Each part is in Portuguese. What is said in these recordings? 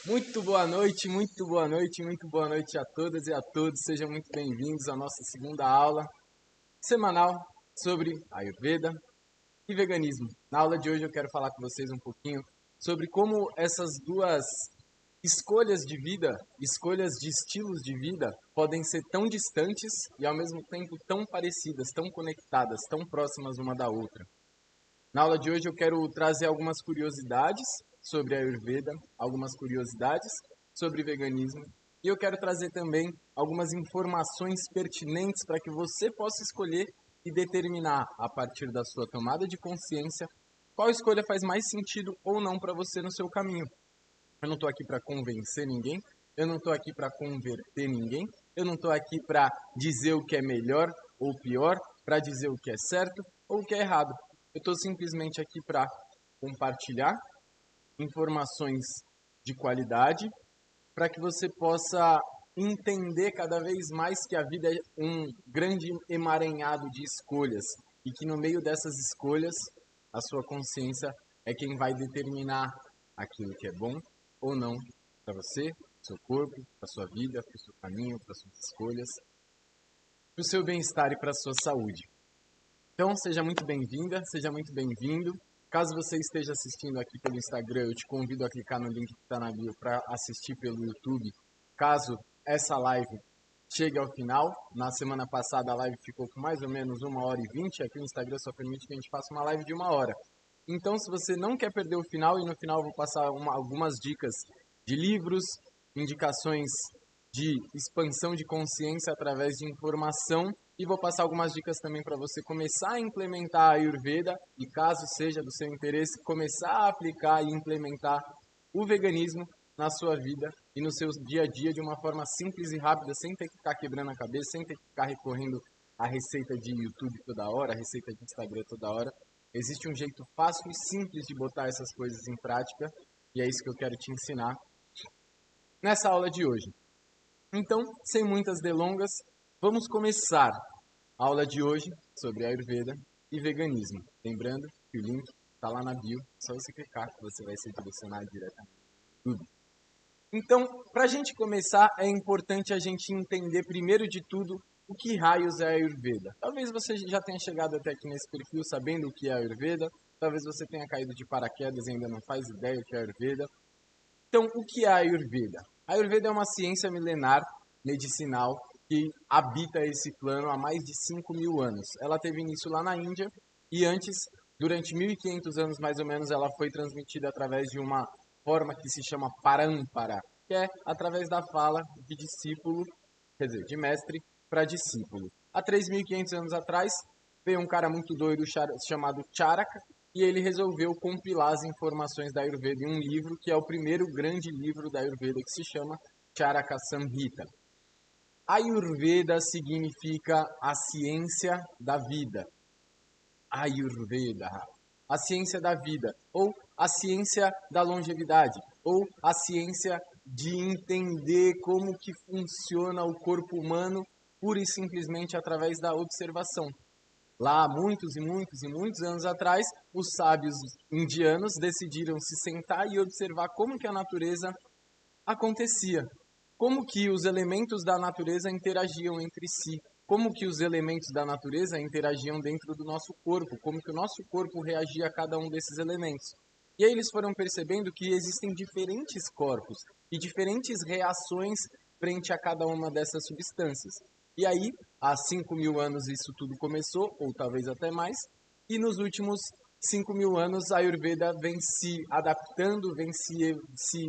Muito boa noite, muito boa noite, muito boa noite a todas e a todos. Sejam muito bem-vindos à nossa segunda aula semanal sobre Ayurveda e veganismo. Na aula de hoje eu quero falar com vocês um pouquinho sobre como essas duas escolhas de vida, escolhas de estilos de vida, podem ser tão distantes e ao mesmo tempo tão parecidas, tão conectadas, tão próximas uma da outra. Na aula de hoje eu quero trazer algumas curiosidades sobre a Ayurveda, algumas curiosidades sobre veganismo, e eu quero trazer também algumas informações pertinentes para que você possa escolher e determinar, a partir da sua tomada de consciência, qual escolha faz mais sentido ou não para você no seu caminho. Eu não estou aqui para convencer ninguém, eu não estou aqui para converter ninguém, eu não estou aqui para dizer o que é melhor ou pior, para dizer o que é certo ou o que é errado. Eu estou simplesmente aqui para compartilhar informações de qualidade para que você possa entender cada vez mais que a vida é um grande emaranhado de escolhas e que no meio dessas escolhas a sua consciência é quem vai determinar aquilo que é bom ou não para você, para o seu corpo, para a sua vida, para o seu caminho, para as suas escolhas, para o seu bem-estar e para a sua saúde. Então, seja muito bem-vinda, seja muito bem-vindo. Caso você esteja assistindo aqui pelo Instagram, eu te convido a clicar no link que está na bio para assistir pelo YouTube. Caso essa live chegue ao final, na semana passada a live ficou com mais ou menos 1h20, aqui o Instagram só permite que a gente faça uma live de 1 hora. Então, se você não quer perder o final, e no final eu vou passar algumas dicas de livros, indicações de expansão de consciência através de informação, e vou passar algumas dicas também para você começar a implementar a Ayurveda e, caso seja do seu interesse, começar a aplicar e implementar o veganismo na sua vida e no seu dia a dia de uma forma simples e rápida, sem ter que ficar quebrando a cabeça, sem ter que ficar recorrendo a receita de YouTube toda hora, a receita de Instagram toda hora. Existe um jeito fácil e simples de botar essas coisas em prática e é isso que eu quero te ensinar nessa aula de hoje. Então, sem muitas delongas, vamos começar a aula de hoje sobre Ayurveda e veganismo. Lembrando que o link está lá na bio, só você clicar que você vai ser direcionado diretamente para tudo. Então, para a gente começar, é importante a gente entender, primeiro de tudo, o que raios é a Ayurveda. Talvez você já tenha chegado até aqui nesse perfil sabendo o que é a Ayurveda, talvez você tenha caído de paraquedas e ainda não faz ideia do que é a Ayurveda. Então, o que é a Ayurveda? A Ayurveda é uma ciência milenar medicinal que habita esse plano há mais de 5.000 anos. Ela teve início lá na Índia e antes, durante 1.500 anos mais ou menos, ela foi transmitida através de uma forma que se chama parampara, que é através da fala de discípulo, quer dizer, de mestre para discípulo. Há 3.500 anos atrás, veio um cara muito doido chamado Charaka, e ele resolveu compilar as informações da Ayurveda em um livro, que é o primeiro grande livro da Ayurveda, que se chama Charaka Samhita. Ayurveda significa a ciência da vida. Ayurveda, a ciência da vida, ou a ciência da longevidade, ou a ciência de entender como que funciona o corpo humano pura e simplesmente através da observação. Lá, muitos e muitos e muitos anos atrás, os sábios indianos decidiram se sentar e observar como que a natureza acontecia, como que os elementos da natureza interagiam entre si, como que os elementos da natureza interagiam dentro do nosso corpo, como que o nosso corpo reagia a cada um desses elementos. E aí eles foram percebendo que existem diferentes corpos e diferentes reações frente a cada uma dessas substâncias. E aí, há 5.000 anos isso tudo começou, ou talvez até mais, e nos últimos 5.000 anos a Ayurveda vem se adaptando, vem se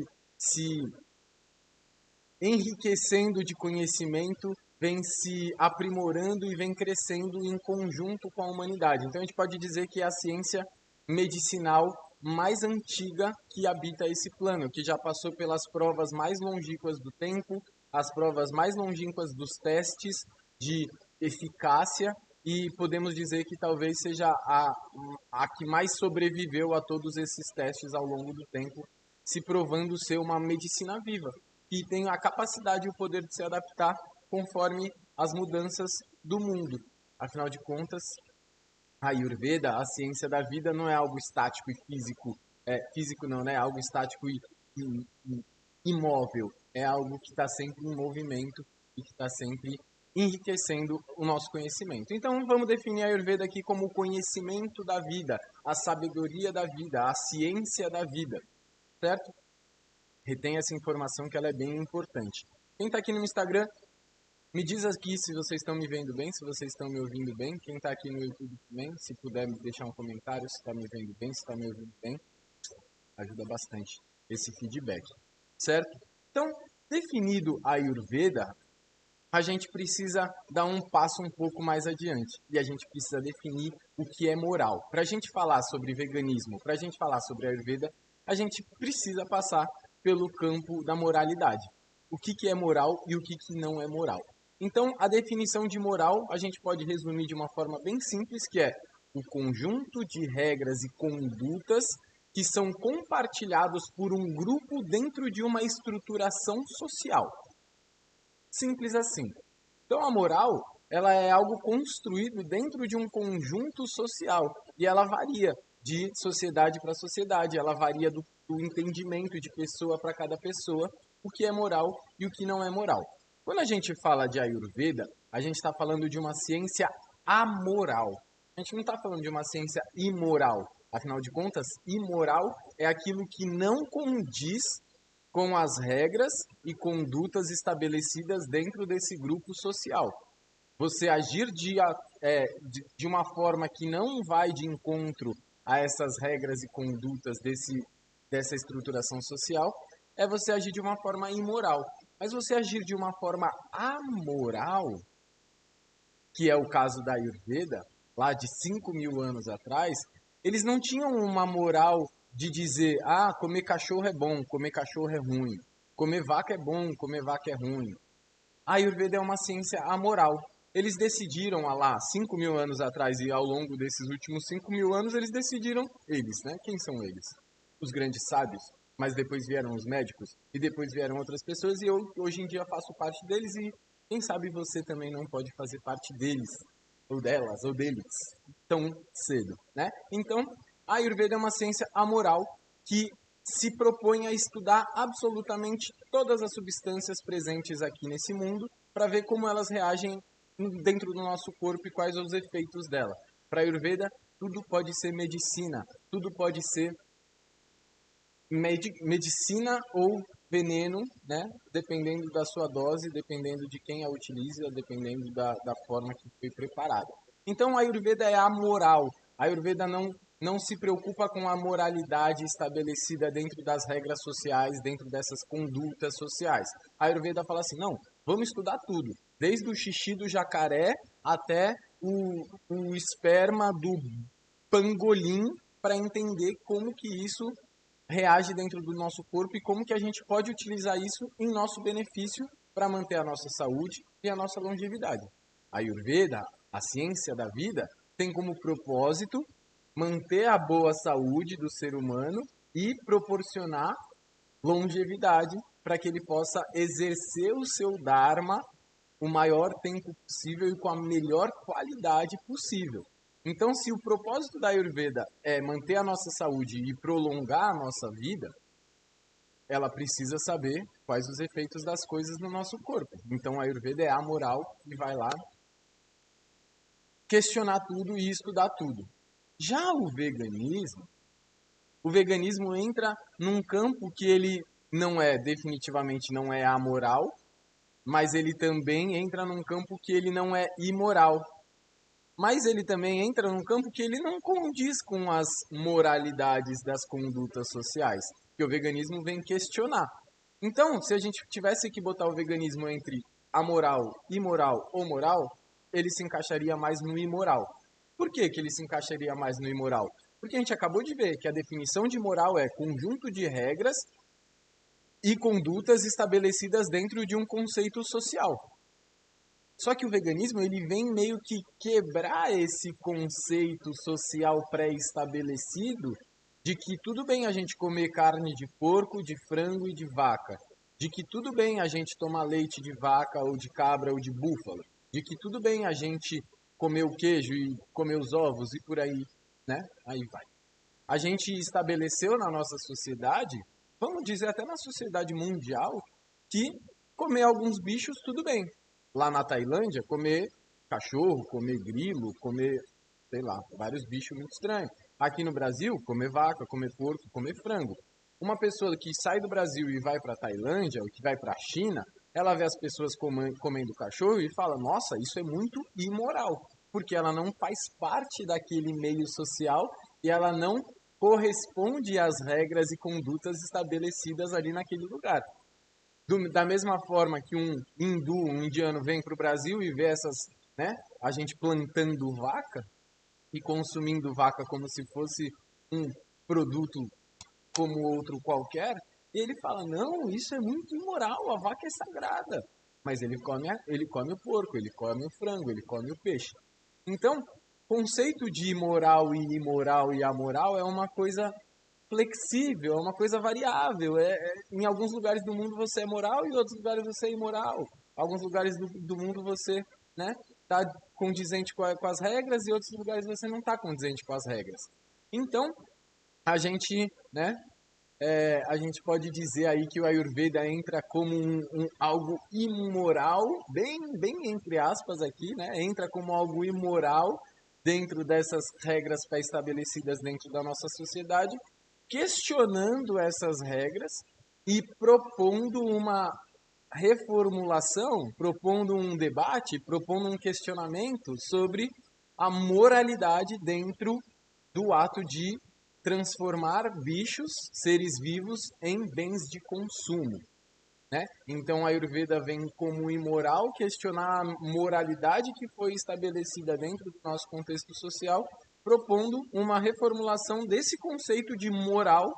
enriquecendo de conhecimento, vem se aprimorando e vem crescendo em conjunto com a humanidade. Então a gente pode dizer que é a ciência medicinal mais antiga que habita esse plano, que já passou pelas provas mais longínquas do tempo, as provas mais longínquas dos testes de eficácia, e podemos dizer que talvez seja a que mais sobreviveu a todos esses testes ao longo do tempo, se provando ser uma medicina viva, que tem a capacidade e o poder de se adaptar conforme as mudanças do mundo. Afinal de contas, a Ayurveda, a ciência da vida, não é algo estático e físico. Físico não, né? Algo estático imóvel, é algo que está sempre em movimento e que está sempre enriquecendo o nosso conhecimento. Então, vamos definir a Ayurveda aqui como o conhecimento da vida, a sabedoria da vida, a ciência da vida, certo? Retém essa informação que ela é bem importante. Quem está aqui no Instagram, me diz aqui se vocês estão me vendo bem, se vocês estão me ouvindo bem. Quem está aqui no YouTube também, se puder me deixar um comentário, se está me vendo bem, se está me ouvindo bem, ajuda bastante esse feedback, certo? Então, definido a Ayurveda, a gente precisa dar um passo um pouco mais adiante e a gente precisa definir o que é moral. Para a gente falar sobre veganismo, para a gente falar sobre Ayurveda, a gente precisa passar pelo campo da moralidade. O que é moral e o que não é moral. Então, a definição de moral a gente pode resumir de uma forma bem simples, que é o conjunto de regras e condutas que são compartilhados por um grupo dentro de uma estruturação social. Simples assim. Então a moral, ela é algo construído dentro de um conjunto social e ela varia de sociedade para sociedade, ela varia do entendimento de pessoa para cada pessoa, o que é moral e o que não é moral. Quando a gente fala de Ayurveda, a gente está falando de uma ciência amoral. A gente não está falando de uma ciência imoral. Afinal de contas, imoral é aquilo que não condiz com as regras e condutas estabelecidas dentro desse grupo social. Você agir de uma forma que não vai de encontro a essas regras e condutas dessa estruturação social é você agir de uma forma imoral. Mas você agir de uma forma amoral, que é o caso da Ayurveda, lá de 5.000 anos atrás, eles não tinham uma moral de dizer, comer cachorro é bom, comer cachorro é ruim, comer vaca é bom, comer vaca é ruim. A Ayurveda é uma ciência amoral. Eles decidiram, lá, 5.000 anos atrás e ao longo desses últimos 5.000 anos, eles decidiram, né? Quem são eles? Os grandes sábios. Mas depois vieram os médicos e depois vieram outras pessoas e eu, hoje em dia, faço parte deles e quem sabe você também não pode fazer parte deles, ou delas, ou deles, tão cedo, né? Então, a Ayurveda é uma ciência amoral que se propõe a estudar absolutamente todas as substâncias presentes aqui nesse mundo para ver como elas reagem dentro do nosso corpo e quais os efeitos dela. Para a Ayurveda, tudo pode ser medicina, tudo pode ser medicina ou veneno, né? Dependendo da sua dose, dependendo de quem a utiliza, dependendo da forma que foi preparada. Então, a Ayurveda é amoral. A Ayurveda não se preocupa com a moralidade estabelecida dentro das regras sociais, dentro dessas condutas sociais. A Ayurveda fala assim, não, vamos estudar tudo, desde o xixi do jacaré até o esperma do pangolim, para entender como que isso reage dentro do nosso corpo e como que a gente pode utilizar isso em nosso benefício para manter a nossa saúde e a nossa longevidade. A Ayurveda, a ciência da vida, tem como propósito manter a boa saúde do ser humano e proporcionar longevidade para que ele possa exercer o seu Dharma o maior tempo possível e com a melhor qualidade possível. Então, se o propósito da Ayurveda é manter a nossa saúde e prolongar a nossa vida, ela precisa saber quais os efeitos das coisas no nosso corpo. Então, a Ayurveda é amoral e vai lá questionar tudo e estudar tudo. Já o veganismo entra num campo que ele definitivamente não é amoral, mas ele também entra num campo que ele não é imoral. Mas ele também entra num campo que ele não condiz com as moralidades das condutas sociais, que o veganismo vem questionar. Então, se a gente tivesse que botar o veganismo entre amoral, imoral ou moral, ele se encaixaria mais no imoral. Por que ele se encaixaria mais no imoral? Porque a gente acabou de ver que a definição de moral é conjunto de regras e condutas estabelecidas dentro de um conceito social. Só que o veganismo ele vem meio que quebrar esse conceito social pré-estabelecido de que tudo bem a gente comer carne de porco, de frango e de vaca, de que tudo bem a gente tomar leite de vaca ou de cabra ou de búfalo, de que tudo bem a gente comer o queijo e comer os ovos e por aí, né? Aí vai. A gente estabeleceu na nossa sociedade vamos dizer até na sociedade mundial, que comer alguns bichos tudo bem. Lá na Tailândia, comer cachorro, comer grilo, comer, sei lá, vários bichos muito estranhos. Aqui no Brasil, comer vaca, comer porco, comer frango. Uma pessoa que sai do Brasil e vai para a Tailândia, ou que vai para a China, ela vê as pessoas comendo cachorro e fala, nossa, isso é muito imoral, porque ela não faz parte daquele meio social e ela não corresponde às regras e condutas estabelecidas ali naquele lugar. Da mesma forma que um hindu, um indiano vem para o Brasil e vê a gente plantando vaca e consumindo vaca como se fosse um produto como outro qualquer, e ele fala, não, isso é muito imoral, a vaca é sagrada. Mas ele come o porco, ele come o frango, ele come o peixe. Então, conceito de moral e imoral e amoral é uma coisa flexível, é uma coisa variável. Em alguns lugares do mundo você é moral e em outros lugares você é imoral. Em alguns lugares do mundo você está condizente com as regras e em outros lugares você não está condizente com as regras. Então, a gente, a gente pode dizer aí que o Ayurveda entra como algo imoral, bem entre aspas aqui, entra como algo imoral dentro dessas regras pré-estabelecidas dentro da nossa sociedade, questionando essas regras e propondo uma reformulação, propondo um debate, propondo um questionamento sobre a moralidade dentro do ato de transformar bichos, seres vivos, em bens de consumo. Então a Ayurveda vem como imoral questionar a moralidade que foi estabelecida dentro do nosso contexto social, propondo uma reformulação desse conceito de moral,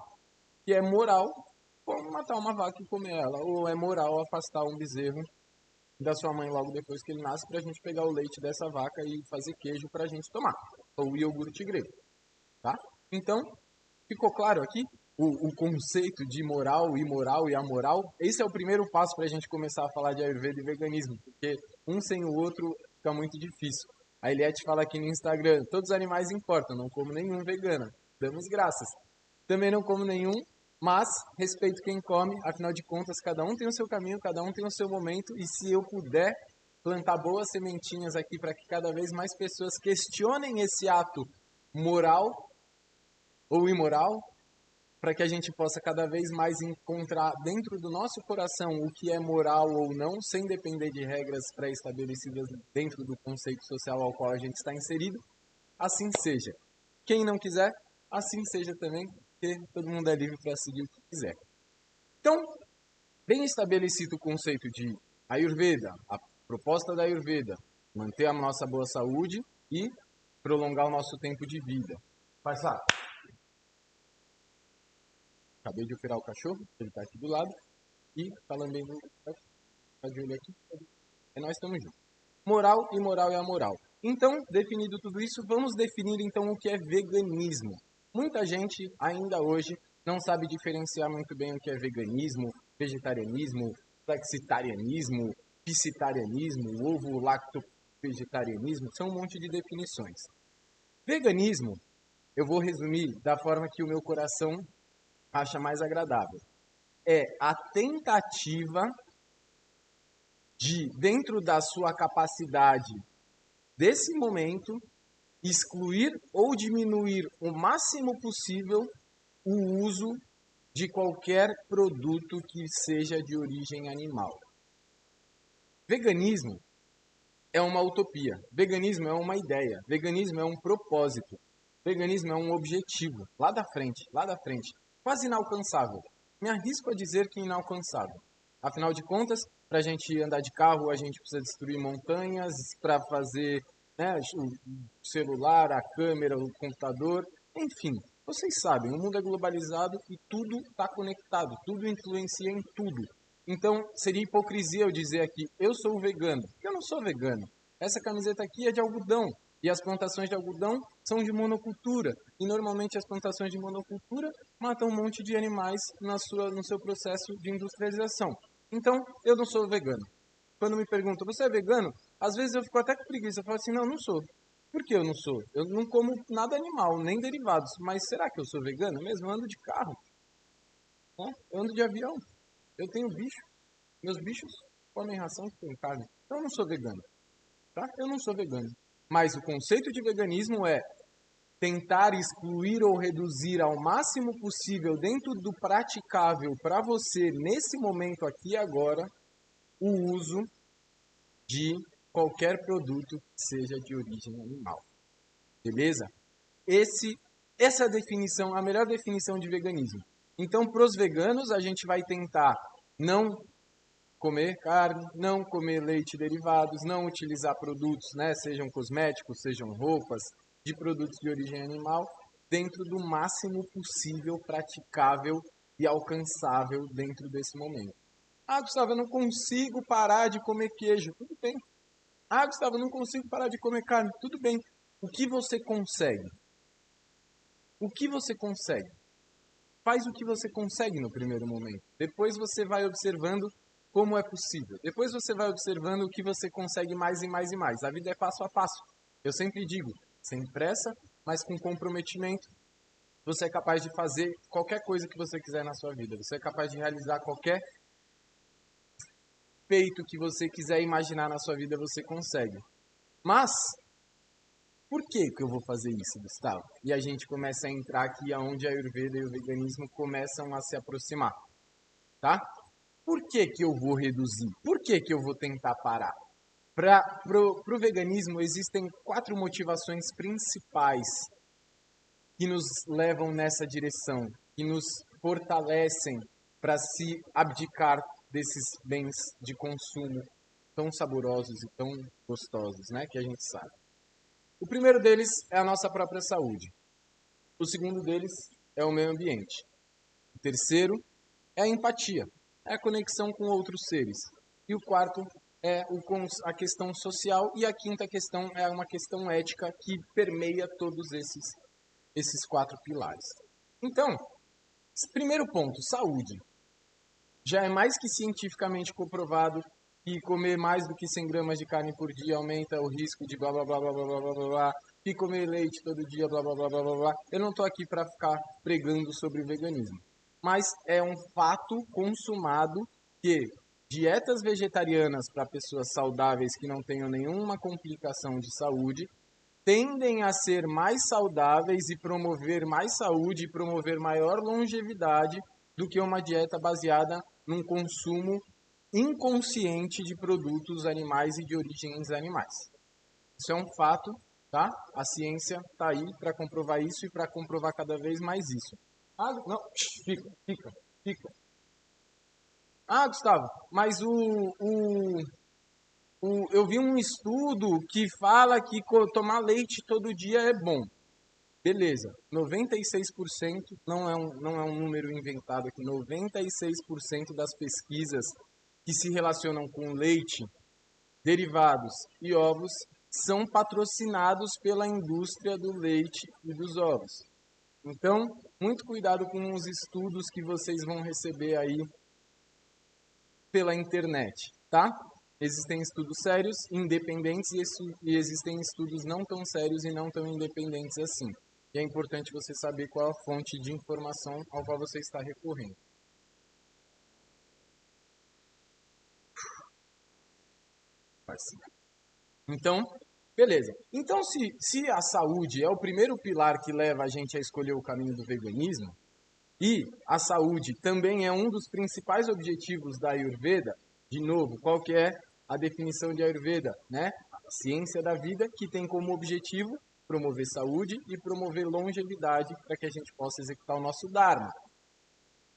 que é moral como matar uma vaca e comer ela, ou é moral afastar um bezerro da sua mãe logo depois que ele nasce para a gente pegar o leite dessa vaca e fazer queijo para a gente tomar, ou iogurte grego. Tá? Então, ficou claro aqui o conceito de moral, imoral e amoral? Esse é o primeiro passo para a gente começar a falar de Ayurveda e veganismo, porque um sem o outro fica muito difícil. A Eliette fala aqui no Instagram, todos os animais importam, não como nenhum vegano. Damos graças. Também não como nenhum, mas respeito quem come, afinal de contas, cada um tem o seu caminho, cada um tem o seu momento, e se eu puder plantar boas sementinhas aqui para que cada vez mais pessoas questionem esse ato moral ou imoral, para que a gente possa cada vez mais encontrar dentro do nosso coração o que é moral ou não, sem depender de regras pré-estabelecidas dentro do conceito social ao qual a gente está inserido, assim seja. Quem não quiser, assim seja também, porque todo mundo é livre para seguir o que quiser. Então, bem estabelecido o conceito de Ayurveda, a proposta da Ayurveda, manter a nossa boa saúde e prolongar o nosso tempo de vida. Passar. Acabei de operar o cachorro, ele está aqui do lado, e está lambendo o de olho aqui, e nós estamos juntos. Moral, imoral e amoral. Então, definido tudo isso, vamos definir então o que é veganismo. Muita gente, ainda hoje, não sabe diferenciar muito bem o que é veganismo, vegetarianismo, flexitarianismo, piscitarianismo, ovo-lacto-vegetarianismo, são um monte de definições. Veganismo, eu vou resumir da forma que o meu coração acha mais agradável. É a tentativa de, dentro da sua capacidade desse momento, excluir ou diminuir o máximo possível o uso de qualquer produto que seja de origem animal. Veganismo é uma utopia. Veganismo é uma ideia. Veganismo é um propósito. Veganismo é um objetivo. Lá da frente. Quase inalcançável. Me arrisco a dizer que inalcançável. Afinal de contas, para a gente andar de carro, a gente precisa destruir montanhas, para fazer o celular, a câmera, o computador, enfim. Vocês sabem, o mundo é globalizado e tudo está conectado, tudo influencia em tudo. Então, seria hipocrisia eu dizer aqui, eu sou vegano, porque eu não sou vegano. Essa camiseta aqui é de algodão. E as plantações de algodão são de monocultura. E normalmente as plantações de monocultura matam um monte de animais no seu processo de industrialização. Então, eu não sou vegano. Quando me perguntam, você é vegano? Às vezes eu fico até com preguiça. Eu falo assim, não sou. Por que eu não sou? Eu não como nada animal, nem derivados. Mas será que eu sou vegano mesmo? Eu ando de carro. né? Eu ando de avião, eu tenho bicho, meus bichos comem ração que tem carne. Então eu não sou vegano, tá? Eu não sou vegano. Mas o conceito de veganismo é tentar excluir ou reduzir ao máximo possível dentro do praticável para você, nesse momento aqui e agora, o uso de qualquer produto que seja de origem animal. Beleza? Essa é a definição, a melhor definição de veganismo. Então, para os veganos, a gente vai tentar não comer carne, não comer leite e derivados, não utilizar produtos, né, sejam cosméticos, sejam roupas, de produtos de origem animal, dentro do máximo possível praticável e alcançável dentro desse momento. Ah, Gustavo, eu não consigo parar de comer queijo. Tudo bem. Ah, Gustavo, eu não consigo parar de comer carne. Tudo bem. O que você consegue? O que você consegue? Faz o que você consegue no primeiro momento. Depois você vai observando como é possível. Depois você vai observando o que você consegue mais e mais e mais. A vida é passo a passo. Eu sempre digo, sem pressa, mas com comprometimento, você é capaz de fazer qualquer coisa que você quiser na sua vida. Você é capaz de realizar qualquer feito que você quiser imaginar na sua vida, você consegue. Mas, por que eu vou fazer isso, Gustavo? E a gente começa a entrar aqui aonde a Ayurveda e o veganismo começam a se aproximar, tá? Por que eu vou reduzir? Por que eu vou tentar parar? Para o veganismo existem 4 motivações principais que nos levam nessa direção, que nos fortalecem para se abdicar desses bens de consumo tão saborosos e tão gostosos, né, que a gente sabe. O primeiro deles é a nossa própria saúde. O segundo deles é o meio ambiente. O terceiro é a empatia, é a conexão com outros seres. E o quarto é a questão social e a quinta questão é uma questão ética que permeia todos esses 4 pilares. Então, primeiro ponto, saúde. Já é mais que cientificamente comprovado que comer mais do que 100 gramas de carne por dia aumenta o risco de blá blá blá blá blá blá blá blá, que comer leite todo dia blá blá blá blá blá blá. Eu não estou aqui para ficar pregando sobre o veganismo, mas é um fato consumado que dietas vegetarianas para pessoas saudáveis que não tenham nenhuma complicação de saúde tendem a ser mais saudáveis e promover mais saúde e promover maior longevidade do que uma dieta baseada num consumo inconsciente de produtos animais e de origens animais. Isso é um fato, tá? A ciência está aí para comprovar isso e para comprovar cada vez mais isso. Ah, não, fica. Ah, Gustavo, mas eu vi um estudo que fala que tomar leite todo dia é bom. Beleza, 96% não é um número inventado aqui, 96% das pesquisas que se relacionam com leite, derivados e ovos são patrocinados pela indústria do leite e dos ovos. Então, muito cuidado com os estudos que vocês vão receber aí pela internet, tá? Existem estudos sérios, independentes, e existem estudos não tão sérios e não tão independentes assim. E é importante você saber qual a fonte de informação ao qual você está recorrendo. Então, beleza. Então, se a saúde é o primeiro pilar que leva a gente a escolher o caminho do veganismo, e a saúde também é um dos principais objetivos da Ayurveda, de novo, qual que é a definição de Ayurveda, né? A ciência da vida que tem como objetivo promover saúde e promover longevidade para que a gente possa executar o nosso Dharma.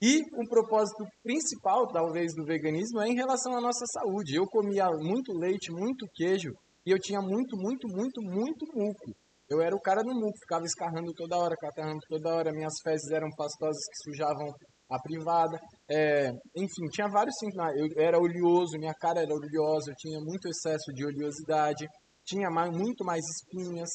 E o propósito principal, talvez, do veganismo é em relação à nossa saúde. Eu comia muito leite, muito queijo, e eu tinha muito muco. Eu era o cara do muco, ficava escarrando toda hora, catarrando toda hora, minhas fezes eram pastosas que sujavam a privada. Enfim, tinha vários sintomas. Eu era oleoso, minha cara era oleosa, eu tinha muito excesso de oleosidade, tinha muito mais espinhas,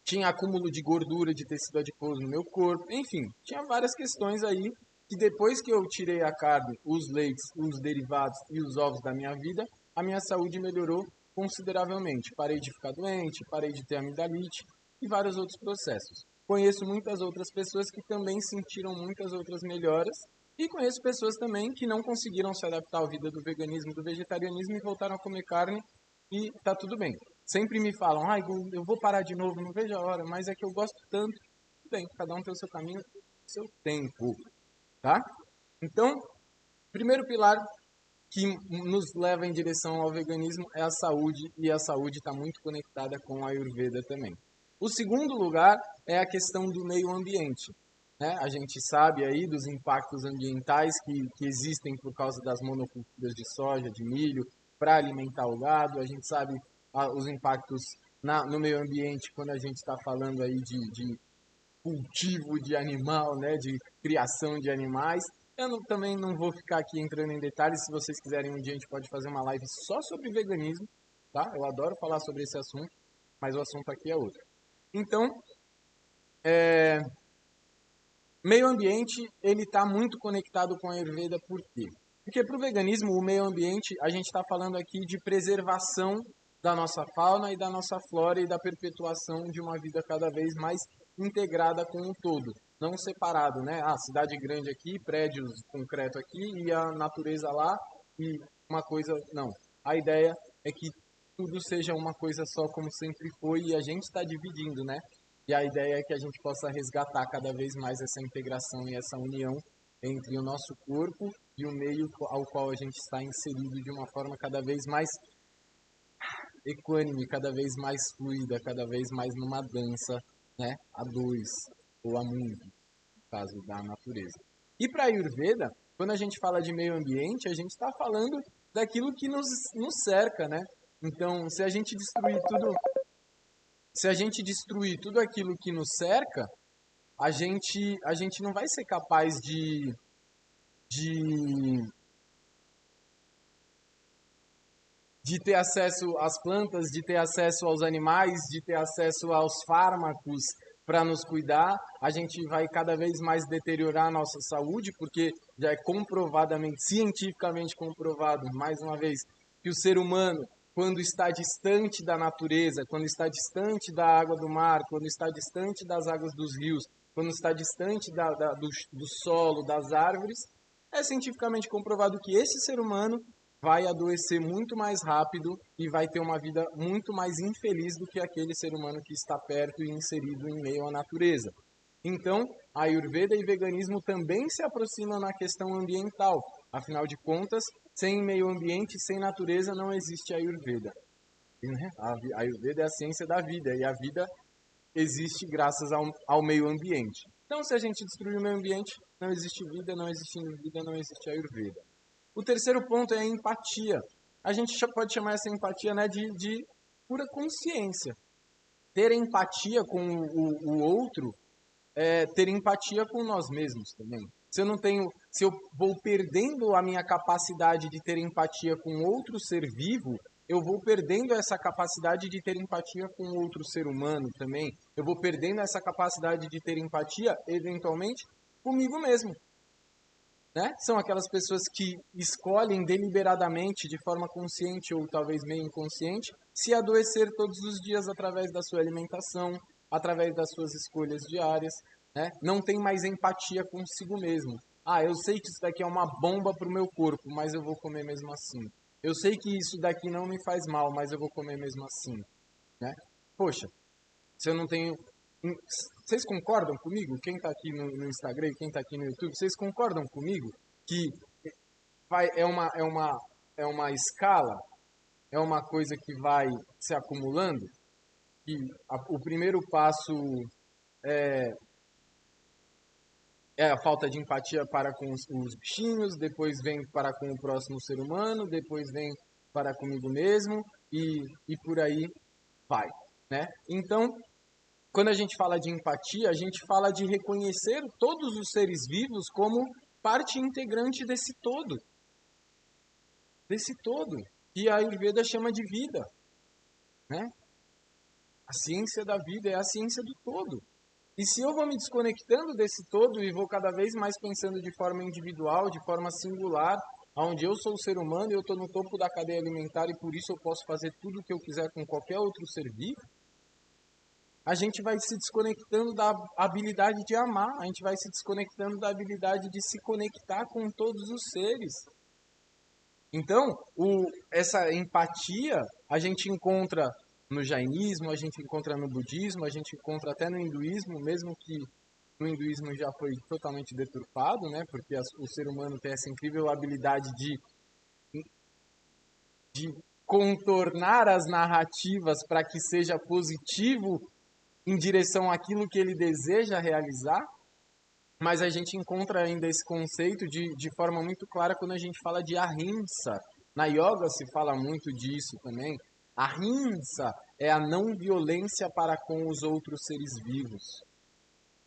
tinha acúmulo de gordura, de tecido adiposo no meu corpo, enfim, tinha várias questões aí que depois que eu tirei a carne, os leites, os derivados e os ovos da minha vida, a minha saúde melhorou consideravelmente. Parei de ficar doente, parei de ter amidalite e vários outros processos. conheço muitas outras pessoas que também sentiram muitas outras melhoras e conheço pessoas também que não conseguiram se adaptar à vida do veganismo, do vegetarianismo e voltaram a comer carne e tá tudo bem. Sempre me falam, eu vou parar de novo, não vejo a hora, mas é que eu gosto tanto. Tudo bem, cada um tem o seu caminho, seu tempo, tá? Então, primeiro pilar que nos leva em direção ao veganismo é a saúde, e a saúde está muito conectada com a Ayurveda também. O segundo lugar é a questão do meio ambiente. Né? A gente sabe aí dos impactos ambientais que existem por causa das monoculturas de soja, de milho, para alimentar o gado. A gente sabe os impactos no meio ambiente quando a gente está falando aí de cultivo de animal, né, de criação de animais. Também não vou ficar aqui entrando em detalhes. Se vocês quiserem, um dia a gente pode fazer uma live só sobre veganismo, tá? Eu adoro falar sobre esse assunto, mas o assunto aqui é outro. Então, meio ambiente, ele está muito conectado com a Ayurveda, por quê? Porque para o veganismo, o meio ambiente, a gente está falando aqui de preservação da nossa fauna e da nossa flora e da perpetuação de uma vida cada vez mais integrada com o todo, não separado, né? Cidade grande aqui, prédios concreto aqui e a natureza lá e uma coisa, não. A ideia é que tudo seja uma coisa só como sempre foi e a gente está dividindo, né? E a ideia é que a gente possa resgatar cada vez mais essa integração e essa união entre o nosso corpo e o meio ao qual a gente está inserido de uma forma cada vez mais equânime, cada vez mais fluida, cada vez mais numa dança, né, a dois ou a muito, no caso da natureza. E para a Ayurveda, quando a gente fala de meio ambiente, a gente está falando daquilo que nos cerca, né? Então, se a gente destruir tudo aquilo que nos cerca, a gente não vai ser capaz de ter acesso às plantas, de ter acesso aos animais, de ter acesso aos fármacos para nos cuidar. A gente vai cada vez mais deteriorar a nossa saúde, porque já é comprovadamente, cientificamente comprovado, mais uma vez, que o ser humano, quando está distante da natureza, quando está distante da água do mar, quando está distante das águas dos rios, quando está distante do solo, das árvores, é cientificamente comprovado que esse ser humano vai adoecer muito mais rápido e vai ter uma vida muito mais infeliz do que aquele ser humano que está perto e inserido em meio à natureza. Então, a Ayurveda e veganismo também se aproximam na questão ambiental. Afinal de contas, sem meio ambiente, sem natureza, não existe Ayurveda. A Ayurveda é a ciência da vida e a vida existe graças ao meio ambiente. Então, se a gente destruir o meio ambiente, não existe vida, não existe vida, não existe Ayurveda. O terceiro ponto é a empatia. A gente pode chamar essa empatia, né, de pura consciência. Ter empatia com o outro é ter empatia com nós mesmos também. Se eu vou perdendo a minha capacidade de ter empatia com outro ser vivo, eu vou perdendo essa capacidade de ter empatia com outro ser humano também. Eu vou perdendo essa capacidade de ter empatia, eventualmente, comigo mesmo. Né? São aquelas pessoas que escolhem deliberadamente, de forma consciente ou talvez meio inconsciente, se adoecer todos os dias através da sua alimentação, através das suas escolhas diárias. Né? Não tem mais empatia consigo mesmo. Eu sei que isso daqui é uma bomba para o meu corpo, mas eu vou comer mesmo assim. Eu sei que isso daqui não me faz mal, mas eu vou comer mesmo assim. Né? Poxa, se eu não tenho... Vocês concordam comigo? Quem está aqui no Instagram e quem está aqui no YouTube, vocês concordam comigo que é uma escala, é uma coisa que vai se acumulando? Que o primeiro passo é a falta de empatia para com os bichinhos, depois vem para com o próximo ser humano, depois vem para comigo mesmo e por aí vai. Né? Então, quando a gente fala de empatia, a gente fala de reconhecer todos os seres vivos como parte integrante desse todo. Desse todo. Que a Ayurveda chama de vida. Né? A ciência da vida é a ciência do todo. E se eu vou me desconectando desse todo e vou cada vez mais pensando de forma individual, de forma singular, onde eu sou o ser humano e eu estou no topo da cadeia alimentar e por isso eu posso fazer tudo o que eu quiser com qualquer outro ser vivo, a gente vai se desconectando da habilidade de amar, a gente vai se desconectando da habilidade de se conectar com todos os seres. Então, essa empatia a gente encontra no jainismo, a gente encontra no budismo, a gente encontra até no hinduísmo, mesmo que no hinduísmo já foi totalmente deturpado, né? Porque o ser humano tem essa incrível habilidade de contornar as narrativas para que seja positivo em direção àquilo que ele deseja realizar. Mas a gente encontra ainda esse conceito de forma muito clara quando a gente fala de ahimsa. Na yoga se fala muito disso também. Ahimsa é a não violência para com os outros seres vivos.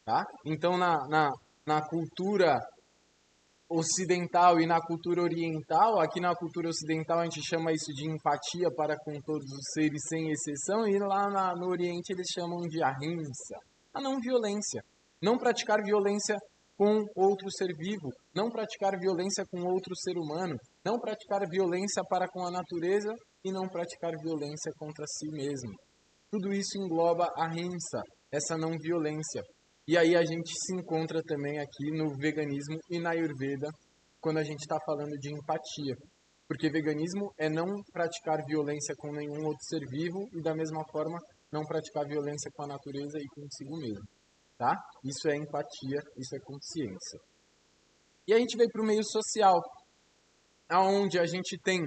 Tá? Então, na cultura ocidental e na cultura oriental, aqui na cultura ocidental a gente chama isso de empatia para com todos os seres sem exceção, e lá no Oriente eles chamam de ahimsa, a não violência. Não praticar violência com outro ser vivo, não praticar violência com outro ser humano, não praticar violência para com a natureza e não praticar violência contra si mesmo. Tudo isso engloba a ahimsa, essa não violência. E aí a gente se encontra também aqui no veganismo e na Ayurveda, quando a gente está falando de empatia. Porque veganismo é não praticar violência com nenhum outro ser vivo e, da mesma forma, não praticar violência com a natureza e consigo mesmo. Tá? Isso é empatia, isso é consciência. E a gente vem para o meio social, onde a gente tem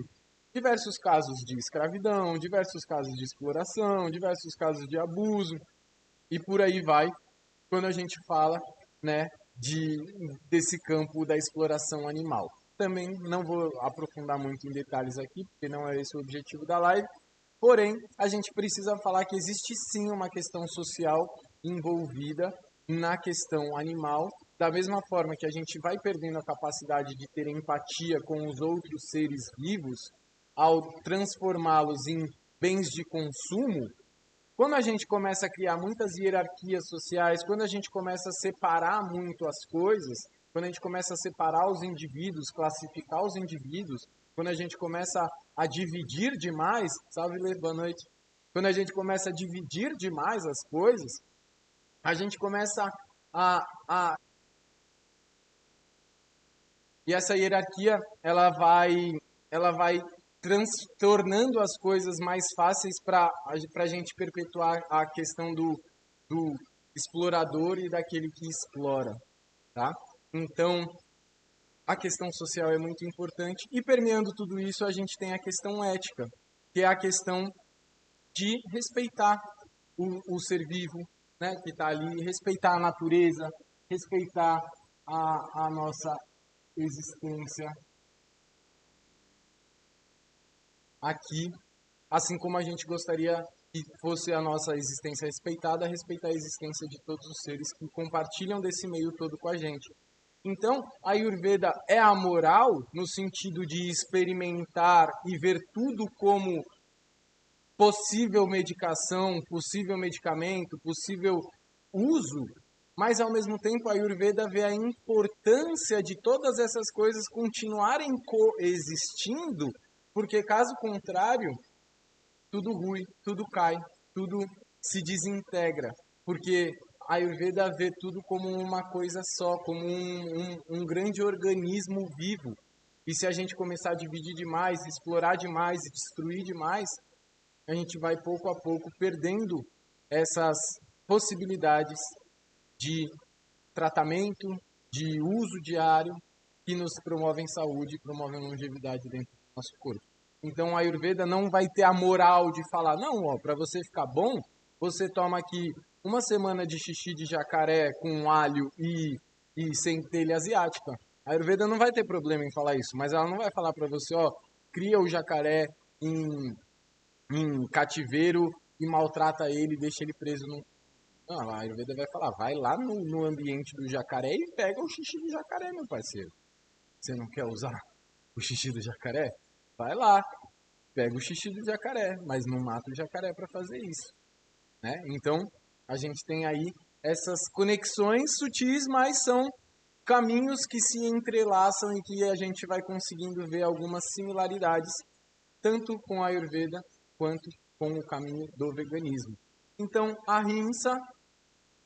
diversos casos de escravidão, diversos casos de exploração, diversos casos de abuso, e por aí vai, quando a gente fala, né, desse campo da exploração animal. Também não vou aprofundar muito em detalhes aqui, porque não é esse o objetivo da live, porém, a gente precisa falar que existe sim uma questão social envolvida na questão animal, da mesma forma que a gente vai perdendo a capacidade de ter empatia com os outros seres vivos ao transformá-los em bens de consumo. Quando a gente começa a criar muitas hierarquias sociais, quando a gente começa a separar muito as coisas, quando a gente começa a separar os indivíduos, classificar os indivíduos, quando a gente começa a dividir demais, salve Lê, boa noite, quando a gente começa a dividir demais as coisas, a gente começa e essa hierarquia, ela vai tornando as coisas mais fáceis para a gente perpetuar a questão do explorador e daquele que explora, tá? Então, a questão social é muito importante e permeando tudo isso a gente tem a questão ética, que é a questão de respeitar o ser vivo, né, que está ali, respeitar a natureza, respeitar a nossa existência aqui, assim como a gente gostaria que fosse a nossa existência respeitada, respeitar a existência de todos os seres que compartilham desse meio todo com a gente. Então, a Ayurveda é a moral no sentido de experimentar e ver tudo como possível medicação, possível medicamento, possível uso, mas ao mesmo tempo a Ayurveda vê a importância de todas essas coisas continuarem coexistindo, porque caso contrário, tudo rui, tudo cai, tudo se desintegra, porque a Ayurveda vê tudo como uma coisa só, como um grande organismo vivo. E se a gente começar a dividir demais, explorar demais e destruir demais, a gente vai pouco a pouco perdendo essas possibilidades de tratamento, de uso diário, que nos promovem saúde e promovem longevidade dentro do nosso corpo. Então a Ayurveda não vai ter a moral de falar, não, ó, para você ficar bom, você toma aqui uma semana de xixi de jacaré com alho e centelha asiática. A Ayurveda não vai ter problema em falar isso, mas ela não vai falar para você, ó, cria o jacaré em cativeiro e maltrata ele, deixa ele preso no... Não, a Ayurveda vai falar, vai lá no ambiente do jacaré e pega o xixi do jacaré, meu parceiro. Você não quer usar o xixi do jacaré? Vai lá, pega o xixi do jacaré, mas não mata o jacaré para fazer isso, né? Então, a gente tem aí essas conexões sutis, mas são caminhos que se entrelaçam e que a gente vai conseguindo ver algumas similaridades, tanto com a Ayurveda quanto com o caminho do veganismo. Então, a ahimsa,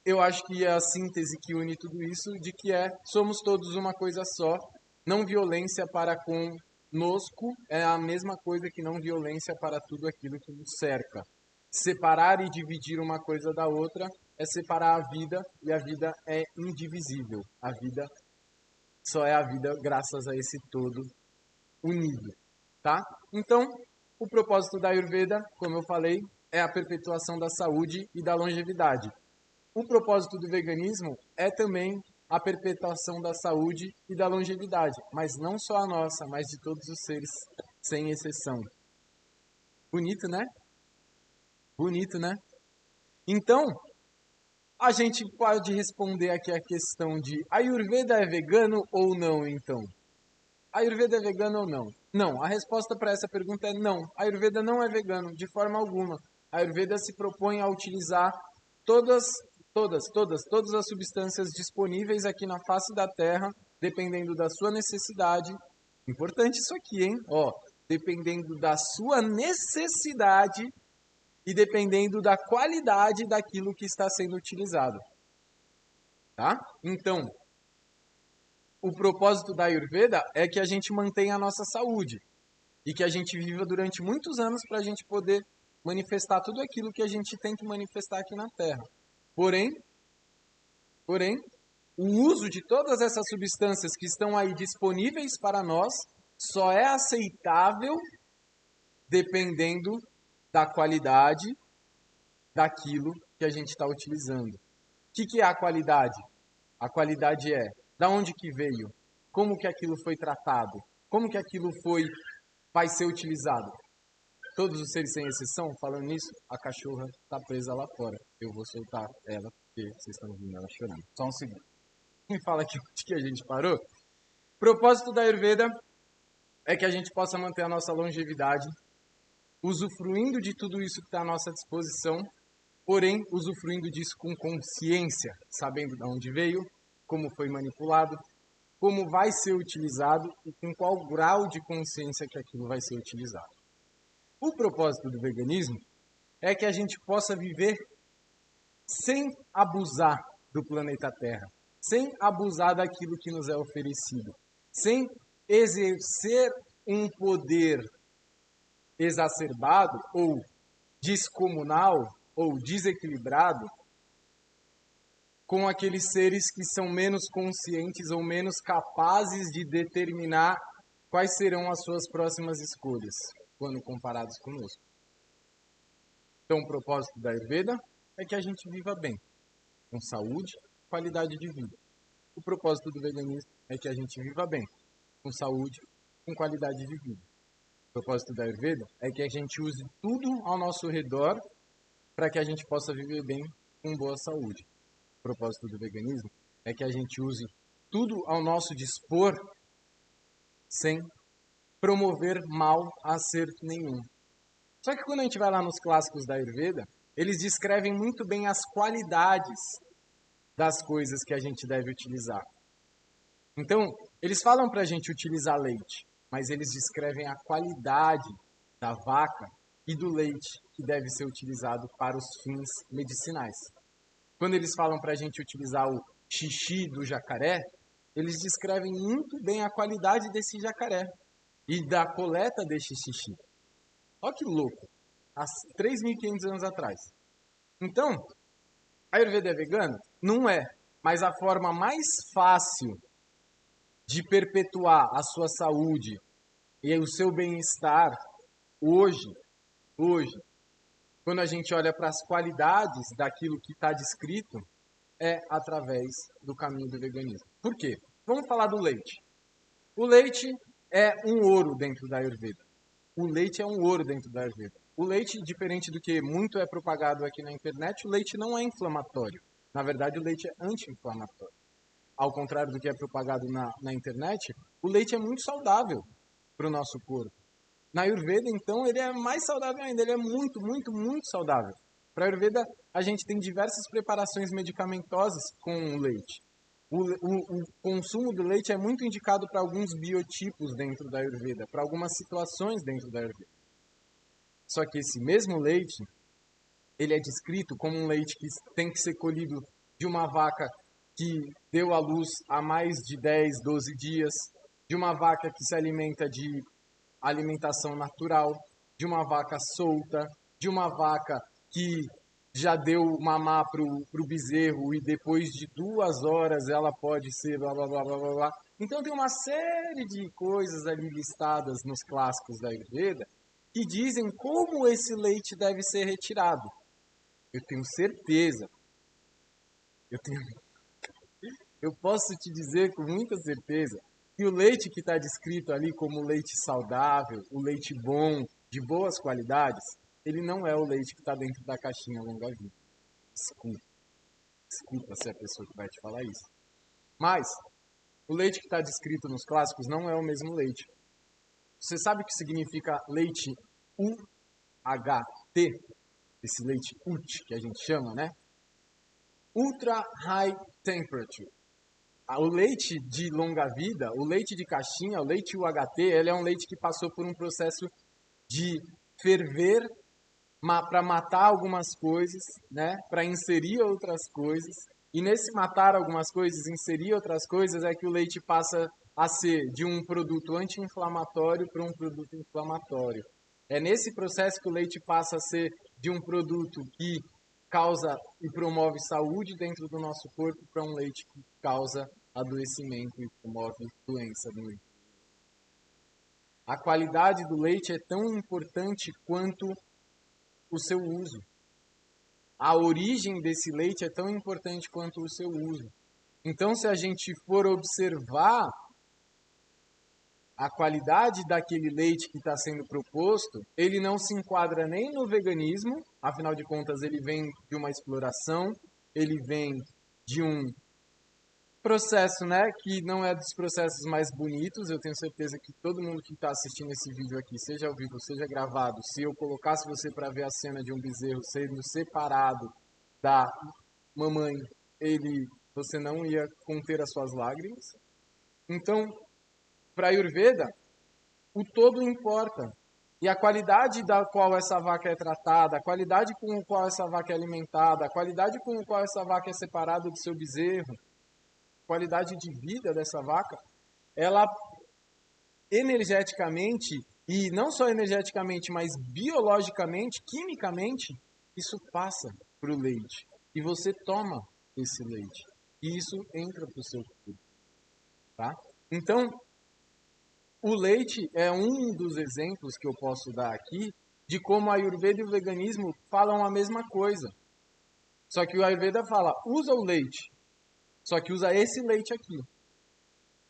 eu acho que é a síntese que une tudo isso, de que somos todos uma coisa só. Não violência para conosco é a mesma coisa que não violência para tudo aquilo que nos cerca. Separar e dividir uma coisa da outra é separar a vida, e a vida é indivisível. A vida só é a vida graças a esse todo unido, tá? Então, o propósito da Ayurveda, como eu falei, é a perpetuação da saúde e da longevidade. O propósito do veganismo é também a perpetuação da saúde e da longevidade, mas não só a nossa, mas de todos os seres, sem exceção. Bonito, né? Bonito, né? Então, a gente pode responder aqui a questão de Ayurveda é vegano ou não, então? Ayurveda é vegano ou não? Não, a resposta para essa pergunta é não. Ayurveda não é vegano, de forma alguma. Ayurveda se propõe a utilizar todas as substâncias disponíveis aqui na face da Terra, dependendo da sua necessidade. Importante isso aqui, hein? Ó, dependendo da sua necessidade e dependendo da qualidade daquilo que está sendo utilizado. Tá? Então, o propósito da Ayurveda é que a gente mantenha a nossa saúde e que a gente viva durante muitos anos para a gente poder manifestar tudo aquilo que a gente tem que manifestar aqui na Terra. Porém, o uso de todas essas substâncias que estão aí disponíveis para nós só é aceitável dependendo da qualidade daquilo que a gente está utilizando. O que é a qualidade? A qualidade é da onde que veio, como que aquilo foi tratado, como que aquilo vai ser utilizado. Todos os seres sem exceção, falando nisso, a cachorra está presa lá fora. Eu vou soltar ela porque vocês estão ouvindo ela chorando. Só um segundo. Me fala aqui onde que a gente parou. O propósito da Ayurveda é que a gente possa manter a nossa longevidade, usufruindo de tudo isso que está à nossa disposição, porém usufruindo disso com consciência, sabendo de onde veio, como foi manipulado, como vai ser utilizado e com qual grau de consciência que aquilo vai ser utilizado. O propósito do veganismo é que a gente possa viver sem abusar do planeta Terra, sem abusar daquilo que nos é oferecido, sem exercer um poder exacerbado ou descomunal ou desequilibrado com aqueles seres que são menos conscientes ou menos capazes de determinar quais serão as suas próximas escolhas quando comparados conosco. Então, o propósito da Ayurveda é que a gente viva bem, com saúde e qualidade de vida. O propósito do veganismo é que a gente viva bem, com saúde, com qualidade de vida. O propósito da Ayurveda é que a gente use tudo ao nosso redor para que a gente possa viver bem com boa saúde. O propósito do veganismo é que a gente use tudo ao nosso dispor sem promover mal a acerto nenhum. Só que quando a gente vai lá nos clássicos da Ayurveda, eles descrevem muito bem as qualidades das coisas que a gente deve utilizar. Então, eles falam para a gente utilizar leite, mas eles descrevem a qualidade da vaca e do leite que deve ser utilizado para os fins medicinais. Quando eles falam para a gente utilizar o xixi do jacaré, eles descrevem muito bem a qualidade desse jacaré e da coleta desse xixi. Olha que louco! Há 3.500 anos atrás. Então, a Ayurveda é vegana? Não é. Mas a forma mais fácil de perpetuar a sua saúde e o seu bem-estar hoje, quando a gente olha para as qualidades daquilo que está descrito, é através do caminho do veganismo. Por quê? Vamos falar do leite. O leite é um ouro dentro da Ayurveda. O leite é um ouro dentro da Ayurveda. O leite, diferente do que muito é propagado aqui na internet, o leite não é inflamatório. Na verdade, o leite é anti-inflamatório. Ao contrário do que é propagado na internet, o leite é muito saudável para o nosso corpo. Na Ayurveda, então, ele é mais saudável ainda. Ele é muito, muito, muito saudável. Para a Ayurveda, a gente tem diversas preparações medicamentosas com o leite. O consumo do leite é muito indicado para alguns biotipos dentro da Ayurveda, para algumas situações dentro da Ayurveda. Só que esse mesmo leite, ele é descrito como um leite que tem que ser colhido de uma vaca que deu à luz há mais de 10, 12 dias, de uma vaca que se alimenta de alimentação natural, de uma vaca solta, de uma vaca que já deu mamar para o bezerro e depois de 2 horas ela pode ser blá blá blá blá blá blá. Então tem uma série de coisas ali listadas nos clássicos da Ayurveda que dizem como esse leite deve ser retirado. Eu tenho certeza, eu posso te dizer com muita certeza que o leite que está descrito ali como leite saudável, o leite bom, de boas qualidades, ele não é o leite que está dentro da caixinha longa vida. Desculpa se é a pessoa que vai te falar isso. Mas o leite que está descrito nos clássicos não é o mesmo leite. Você sabe o que significa leite UHT? Esse leite UT que a gente chama, né? Ultra High Temperature. O leite de longa vida, o leite de caixinha, o leite UHT, ele é um leite que passou por um processo de ferver para matar algumas coisas, né? Para inserir outras coisas. E nesse matar algumas coisas, inserir outras coisas, é que o leite passa a ser de um produto anti-inflamatório para um produto inflamatório. É nesse processo que o leite passa a ser de um produto que causa e promove saúde dentro do nosso corpo para um leite que causa adoecimento e promove doença no leite. A qualidade do leite é tão importante quanto o seu uso. A origem desse leite é tão importante quanto o seu uso. Então, se a gente for observar a qualidade daquele leite que está sendo proposto, ele não se enquadra nem no veganismo, afinal de contas ele vem de uma exploração, ele vem de um processo, né, que não é dos processos mais bonitos. Eu tenho certeza que todo mundo que está assistindo esse vídeo aqui, seja ao vivo, seja gravado, se eu colocasse você para ver a cena de um bezerro sendo separado da mamãe, você não ia conter as suas lágrimas. Então, para a Ayurveda, o todo importa. E a qualidade da qual essa vaca é tratada, a qualidade com a qual essa vaca é alimentada, a qualidade com a qual essa vaca é separada do seu bezerro, a qualidade de vida dessa vaca, ela energeticamente, e não só energeticamente, mas biologicamente, quimicamente, isso passa para o leite. E você toma esse leite. E isso entra para o seu corpo. Tá? Então, o leite é um dos exemplos que eu posso dar aqui de como a Ayurveda e o veganismo falam a mesma coisa. Só que o Ayurveda fala, usa o leite. Só que usa esse leite aqui.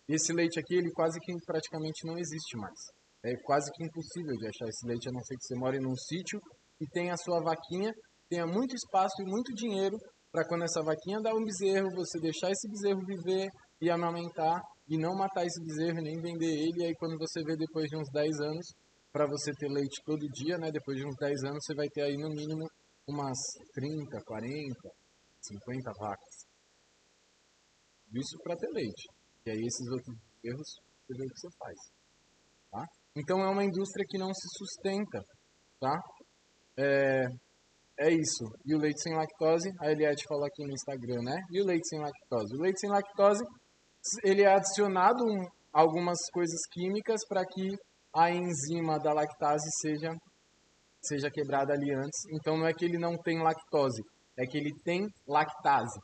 Esse leite aqui, ele quase que praticamente não existe mais. É quase que impossível de achar esse leite, a não ser que você more num sítio e tenha a sua vaquinha, tenha muito espaço e muito dinheiro para quando essa vaquinha dar um bezerro, você deixar esse bezerro viver e amamentar e não matar esse bezerro, nem vender ele. E aí quando você vê depois de uns 10 anos, para você ter leite todo dia, né? Depois de uns 10 anos, você vai ter aí no mínimo umas 30, 40, 50 vacas. Isso para ter leite. E aí esses outros erros, você vê o que você faz. Tá? Então é uma indústria que não se sustenta. Tá? É isso. E o leite sem lactose, a Eliette falou aqui no Instagram, né? E o leite sem lactose? O leite sem lactose, ele é adicionado algumas coisas químicas para que a enzima da lactase seja quebrada ali antes. Então não é que ele não tem lactose, é que ele tem lactase.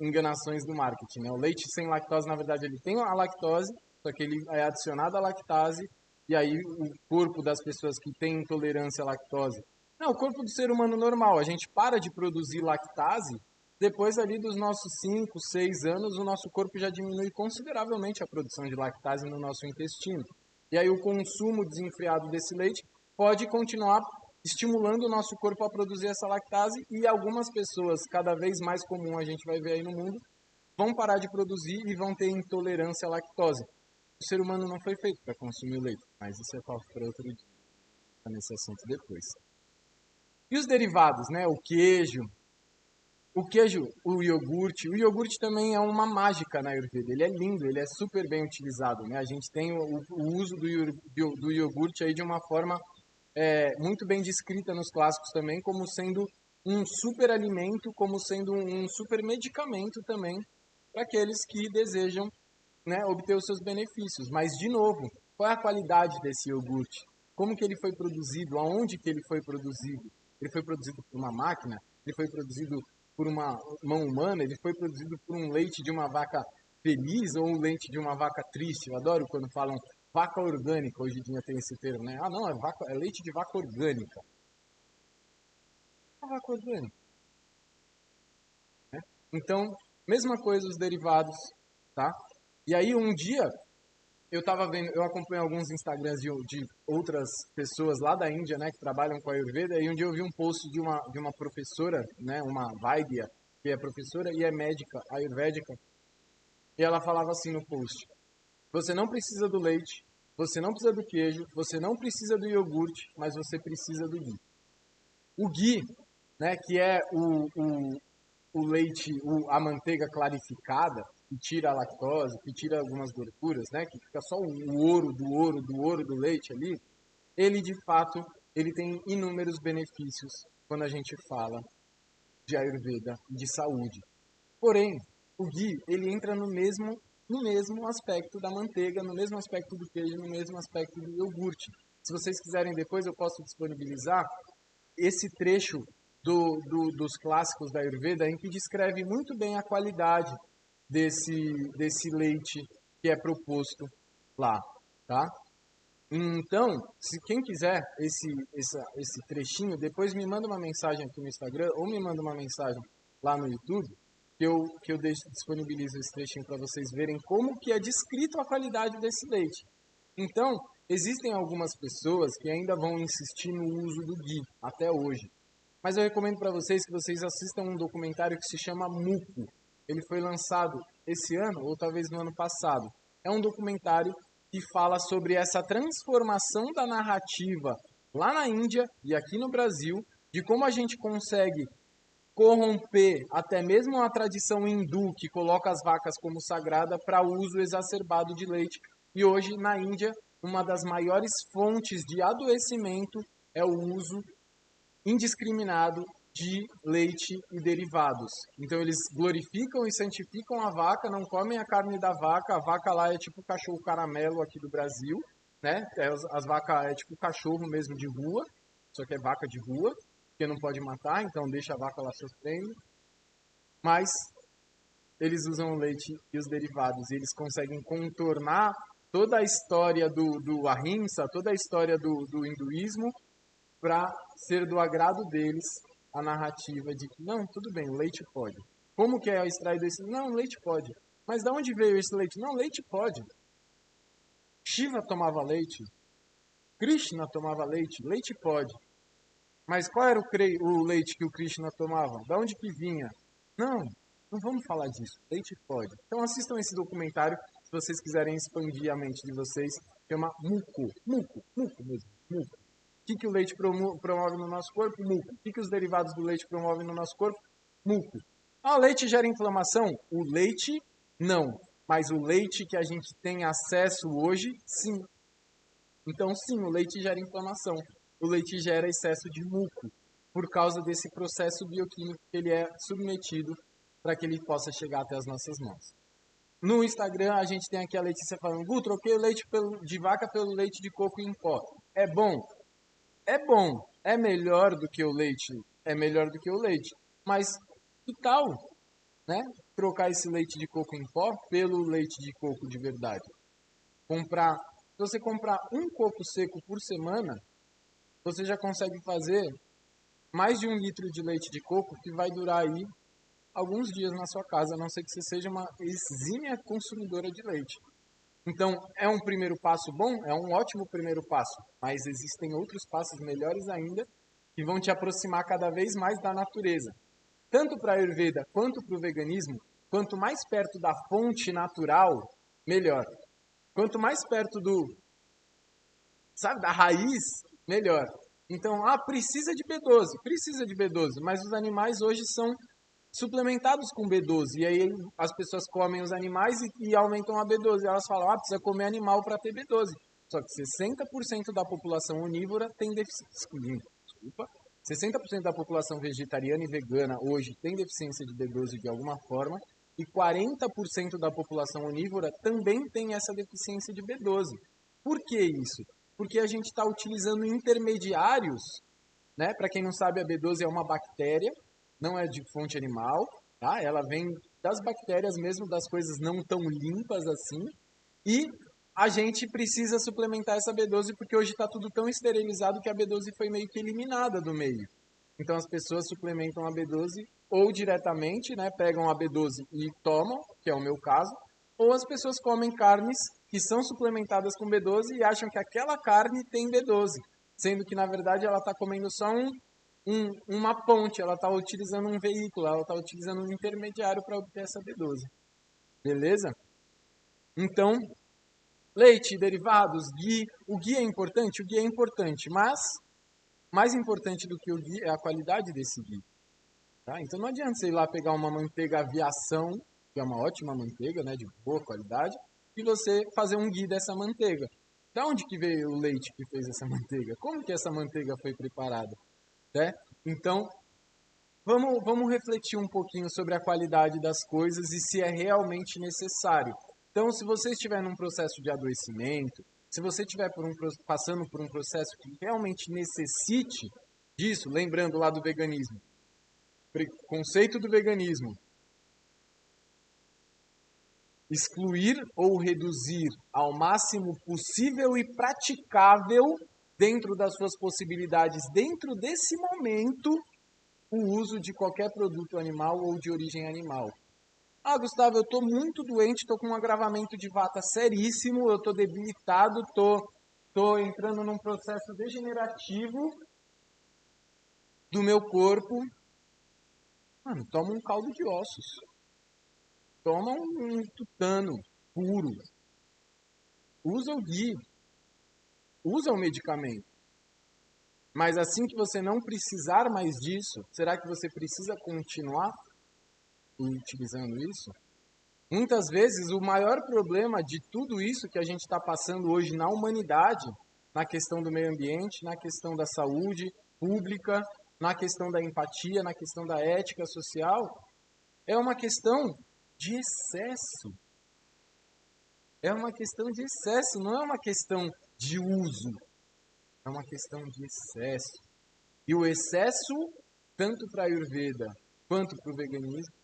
Enganações do marketing, né? O leite sem lactose, na verdade, ele tem a lactose, só que ele é adicionado à lactase, e aí o corpo das pessoas que têm intolerância à lactose... Não, o corpo do ser humano normal, a gente para de produzir lactase, depois ali dos nossos 5, 6 anos, o nosso corpo já diminui consideravelmente a produção de lactase no nosso intestino. E aí o consumo desenfreado desse leite pode continuar estimulando o nosso corpo a produzir essa lactase, e algumas pessoas, cada vez mais comum a gente vai ver aí no mundo, vão parar de produzir e vão ter intolerância à lactose. O ser humano não foi feito para consumir o leite, mas isso é papo para outro dia, nesse assunto depois. E os derivados, né? O queijo, o iogurte também é uma mágica na Ayurveda. Ele é lindo, ele é super bem utilizado, né? A gente tem o uso do iogurte aí de uma forma muito bem descrita nos clássicos também como sendo um super alimento, como sendo um super medicamento também para aqueles que desejam, né, obter os seus benefícios. Mas, de novo, qual é a qualidade desse iogurte? Como que ele foi produzido? Aonde que ele foi produzido? Ele foi produzido por uma máquina? Ele foi produzido por uma mão humana? Ele foi produzido por um leite de uma vaca feliz ou um leite de uma vaca triste? Eu adoro quando falam vaca orgânica, hoje em dia tem esse termo, né? Ah, não, é leite de vaca orgânica. É vaca orgânica, né? Então, mesma coisa os derivados, tá? E aí um dia eu tava vendo, eu acompanho alguns Instagrams de outras pessoas lá da Índia, né, que trabalham com a Ayurveda, e um dia eu vi um post de uma professora, né, uma Vaidya, que é professora e é médica ayurvédica, e ela falava assim no post: você não precisa do leite, você não precisa do queijo, você não precisa do iogurte, mas você precisa do ghee. O ghee, né, que é o leite, a manteiga clarificada, que tira a lactose, que tira algumas gorduras, né, que fica só o ouro do leite ali, ele de fato, ele tem inúmeros benefícios quando a gente fala de Ayurveda, de saúde. Porém, o ghee, ele entra no mesmo aspecto da manteiga, no mesmo aspecto do queijo, no mesmo aspecto do iogurte. Se vocês quiserem depois, eu posso disponibilizar esse trecho dos clássicos da Ayurveda em que descreve muito bem a qualidade desse leite que é proposto lá, tá? Então, se quem quiser esse trechinho, depois me manda uma mensagem aqui no Instagram ou me manda uma mensagem lá no YouTube que eu disponibilizo esse trechinho para vocês verem como que é descrito a qualidade desse leite. Então, existem algumas pessoas que ainda vão insistir no uso do ghee até hoje. Mas eu recomendo para vocês que vocês assistam um documentário que se chama Muco. Ele foi lançado esse ano ou talvez no ano passado. É um documentário que fala sobre essa transformação da narrativa lá na Índia e aqui no Brasil, de como a gente consegue corromper até mesmo a tradição hindu que coloca as vacas como sagrada para uso exacerbado de leite. E hoje na Índia, uma das maiores fontes de adoecimento é o uso indiscriminado de leite e derivados. Então eles glorificam e santificam a vaca, não comem a carne da vaca. A vaca lá é tipo o cachorro caramelo aqui do Brasil, né? As vacas é tipo cachorro mesmo de rua, só que é vaca de rua, porque não pode matar, então deixa a vaca lá sofrendo. Mas eles usam o leite e os derivados, e eles conseguem contornar toda a história do ahimsa, toda a história do hinduísmo, para ser do agrado deles a narrativa de que, não, tudo bem, o leite pode. Como que é extraído esse? Não, leite pode. Mas de onde veio esse leite? Não, leite pode. Shiva tomava leite. Krishna tomava leite. Leite pode. Mas qual era o leite que o Krishna tomava? Da onde que vinha? Não, não vamos falar disso. Leite pode. Então assistam esse documentário se vocês quiserem expandir a mente de vocês. Chama Muco. Muco mesmo. Muco. O que o leite promove no nosso corpo? Muco. O que os derivados do leite promovem no nosso corpo? Muco. Ah, o leite gera inflamação? O leite, não. Mas o leite que a gente tem acesso hoje, sim. Então, sim, o leite gera inflamação. O leite gera excesso de muco, por causa desse processo bioquímico que ele é submetido para que ele possa chegar até as nossas mãos. No Instagram, a gente tem aqui a Letícia falando: Gu, troquei o leite de vaca pelo leite de coco em pó. É bom? É bom, é melhor do que o leite, é melhor do que o leite. Mas que tal, né? Trocar esse leite de coco em pó pelo leite de coco de verdade. Se você comprar um coco seco por semana, você já consegue fazer mais de 1 litro de leite de coco que vai durar aí alguns dias na sua casa, a não ser que você seja uma exímia consumidora de leite. Então, é um primeiro passo bom? É um ótimo primeiro passo, mas existem outros passos melhores ainda que vão te aproximar cada vez mais da natureza. Tanto para a Ayurveda quanto para o veganismo, quanto mais perto da fonte natural, melhor. Quanto mais perto da raiz, melhor. Então, precisa de B12, precisa de B12, mas os animais hoje são suplementados com B12. E aí as pessoas comem os animais e aumentam a B12. Elas falam, precisa comer animal para ter B12. Só que 60% da população onívora tem deficiência. 60% da população vegetariana e vegana hoje tem deficiência de B12 de alguma forma. E 40% da população onívora também tem essa deficiência de B12. Por que isso? Porque a gente está utilizando intermediários, né? Para quem não sabe, a B12 é uma bactéria, não é de fonte animal, tá? Ela vem das bactérias mesmo, das coisas não tão limpas assim. E a gente precisa suplementar essa B12 porque hoje está tudo tão esterilizado que a B12 foi meio que eliminada do meio. Então as pessoas suplementam a B12 ou diretamente, né, pegam a B12 e tomam, que é o meu caso, ou as pessoas comem carnes que são suplementadas com B12 e acham que aquela carne tem B12, sendo que na verdade ela está comendo só uma ponte, ela está utilizando um veículo, ela está utilizando um intermediário para obter essa B12. Beleza? Então, leite, derivados, ghee. O ghee é importante? O ghee é importante, mas mais importante do que o ghee é a qualidade desse ghee. Tá? Então não adianta você ir lá pegar uma manteiga aviação, que é uma ótima manteiga, né, de boa qualidade, e você fazer um ghee dessa manteiga. Da onde que veio o leite que fez essa manteiga? Como que essa manteiga foi preparada? Né? Então, vamos refletir um pouquinho sobre a qualidade das coisas e se é realmente necessário. Então, se você estiver num processo de adoecimento, se você estiver passando por um processo que realmente necessite disso, lembrando lá do veganismo, conceito do veganismo, excluir ou reduzir ao máximo possível e praticável dentro das suas possibilidades, dentro desse momento, o uso de qualquer produto animal ou de origem animal. Ah, Gustavo, eu estou muito doente, estou com um agravamento de vata seríssimo, eu estou debilitado, estou entrando num processo degenerativo do meu corpo. Mano, toma um caldo de ossos. Toma um tutano puro. Usa o ghee. Usa o medicamento. Mas assim que você não precisar mais disso, será que você precisa continuar utilizando isso? Muitas vezes o maior problema de tudo isso que a gente está passando hoje na humanidade, na questão do meio ambiente, na questão da saúde pública, na questão da empatia, na questão da ética social, é uma questão de excesso. É uma questão de excesso, não é uma questão de uso. É uma questão de excesso. E o excesso, tanto para a Ayurveda quanto para o veganismo,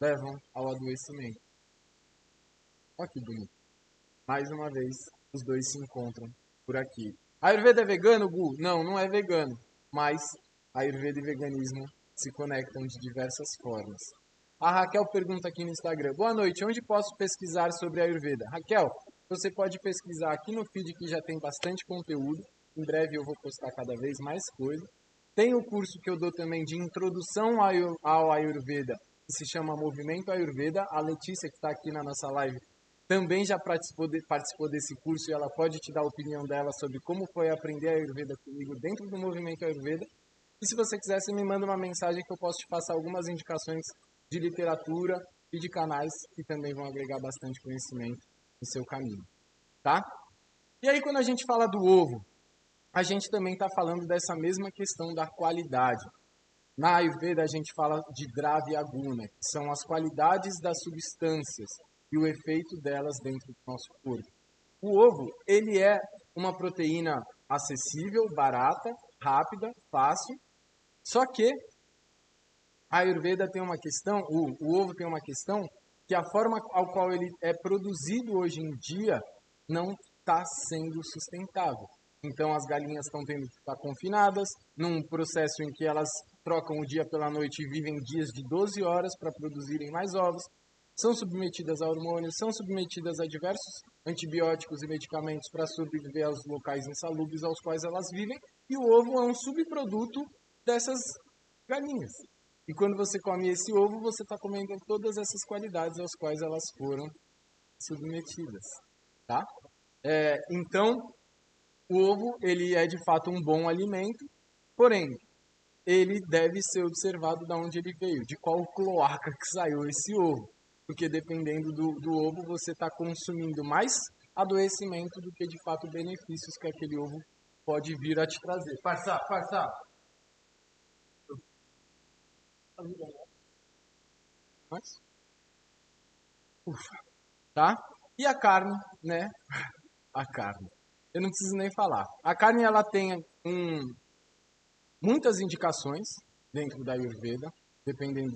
levam ao adoecimento. Olha que bonito. Mais uma vez, os dois se encontram por aqui. Ayurveda é vegano, Gu? Não, não é vegano. Mas Ayurveda e veganismo se conectam de diversas formas. A Raquel pergunta aqui no Instagram. Boa noite, onde posso pesquisar sobre Ayurveda? Raquel, você pode pesquisar aqui no feed que já tem bastante conteúdo. Em breve eu vou postar cada vez mais coisa. Tem o curso que eu dou também de introdução ao Ayurveda, que se chama Movimento Ayurveda. A Letícia, que está aqui na nossa live, também já participou desse curso e ela pode te dar a opinião dela sobre como foi aprender a Ayurveda comigo dentro do Movimento Ayurveda. E se você quiser, você me manda uma mensagem que eu posso te passar algumas indicações de literatura e de canais que também vão agregar bastante conhecimento no seu caminho, tá? E aí, quando a gente fala do ovo, a gente também está falando dessa mesma questão da qualidade. Na Ayurveda, a gente fala de Dravya Guna, que são as qualidades das substâncias e o efeito delas dentro do nosso corpo. O ovo, ele é uma proteína acessível, barata, rápida, fácil, só que a Ayurveda tem uma questão, o ovo tem uma questão, que a forma ao qual ele é produzido hoje em dia não está sendo sustentável. Então as galinhas estão tendo que ficar confinadas, num processo em que elas trocam o dia pela noite e vivem dias de 12 horas para produzirem mais ovos, são submetidas a hormônios, são submetidas a diversos antibióticos e medicamentos para sobreviver aos locais insalubres aos quais elas vivem, e o ovo é um subproduto dessas galinhas. E quando você come esse ovo, você está comendo todas essas qualidades às quais elas foram submetidas, tá? Então, o ovo, ele é de fato um bom alimento, porém, ele deve ser observado de onde ele veio, de qual cloaca que saiu esse ovo. Porque dependendo do ovo, você está consumindo mais adoecimento do que de fato benefícios que aquele ovo pode vir a te trazer. Parça. Ufa, tá? E a carne, né? A carne. Eu não preciso nem falar. A carne, ela tem muitas indicações dentro da Ayurveda, dependendo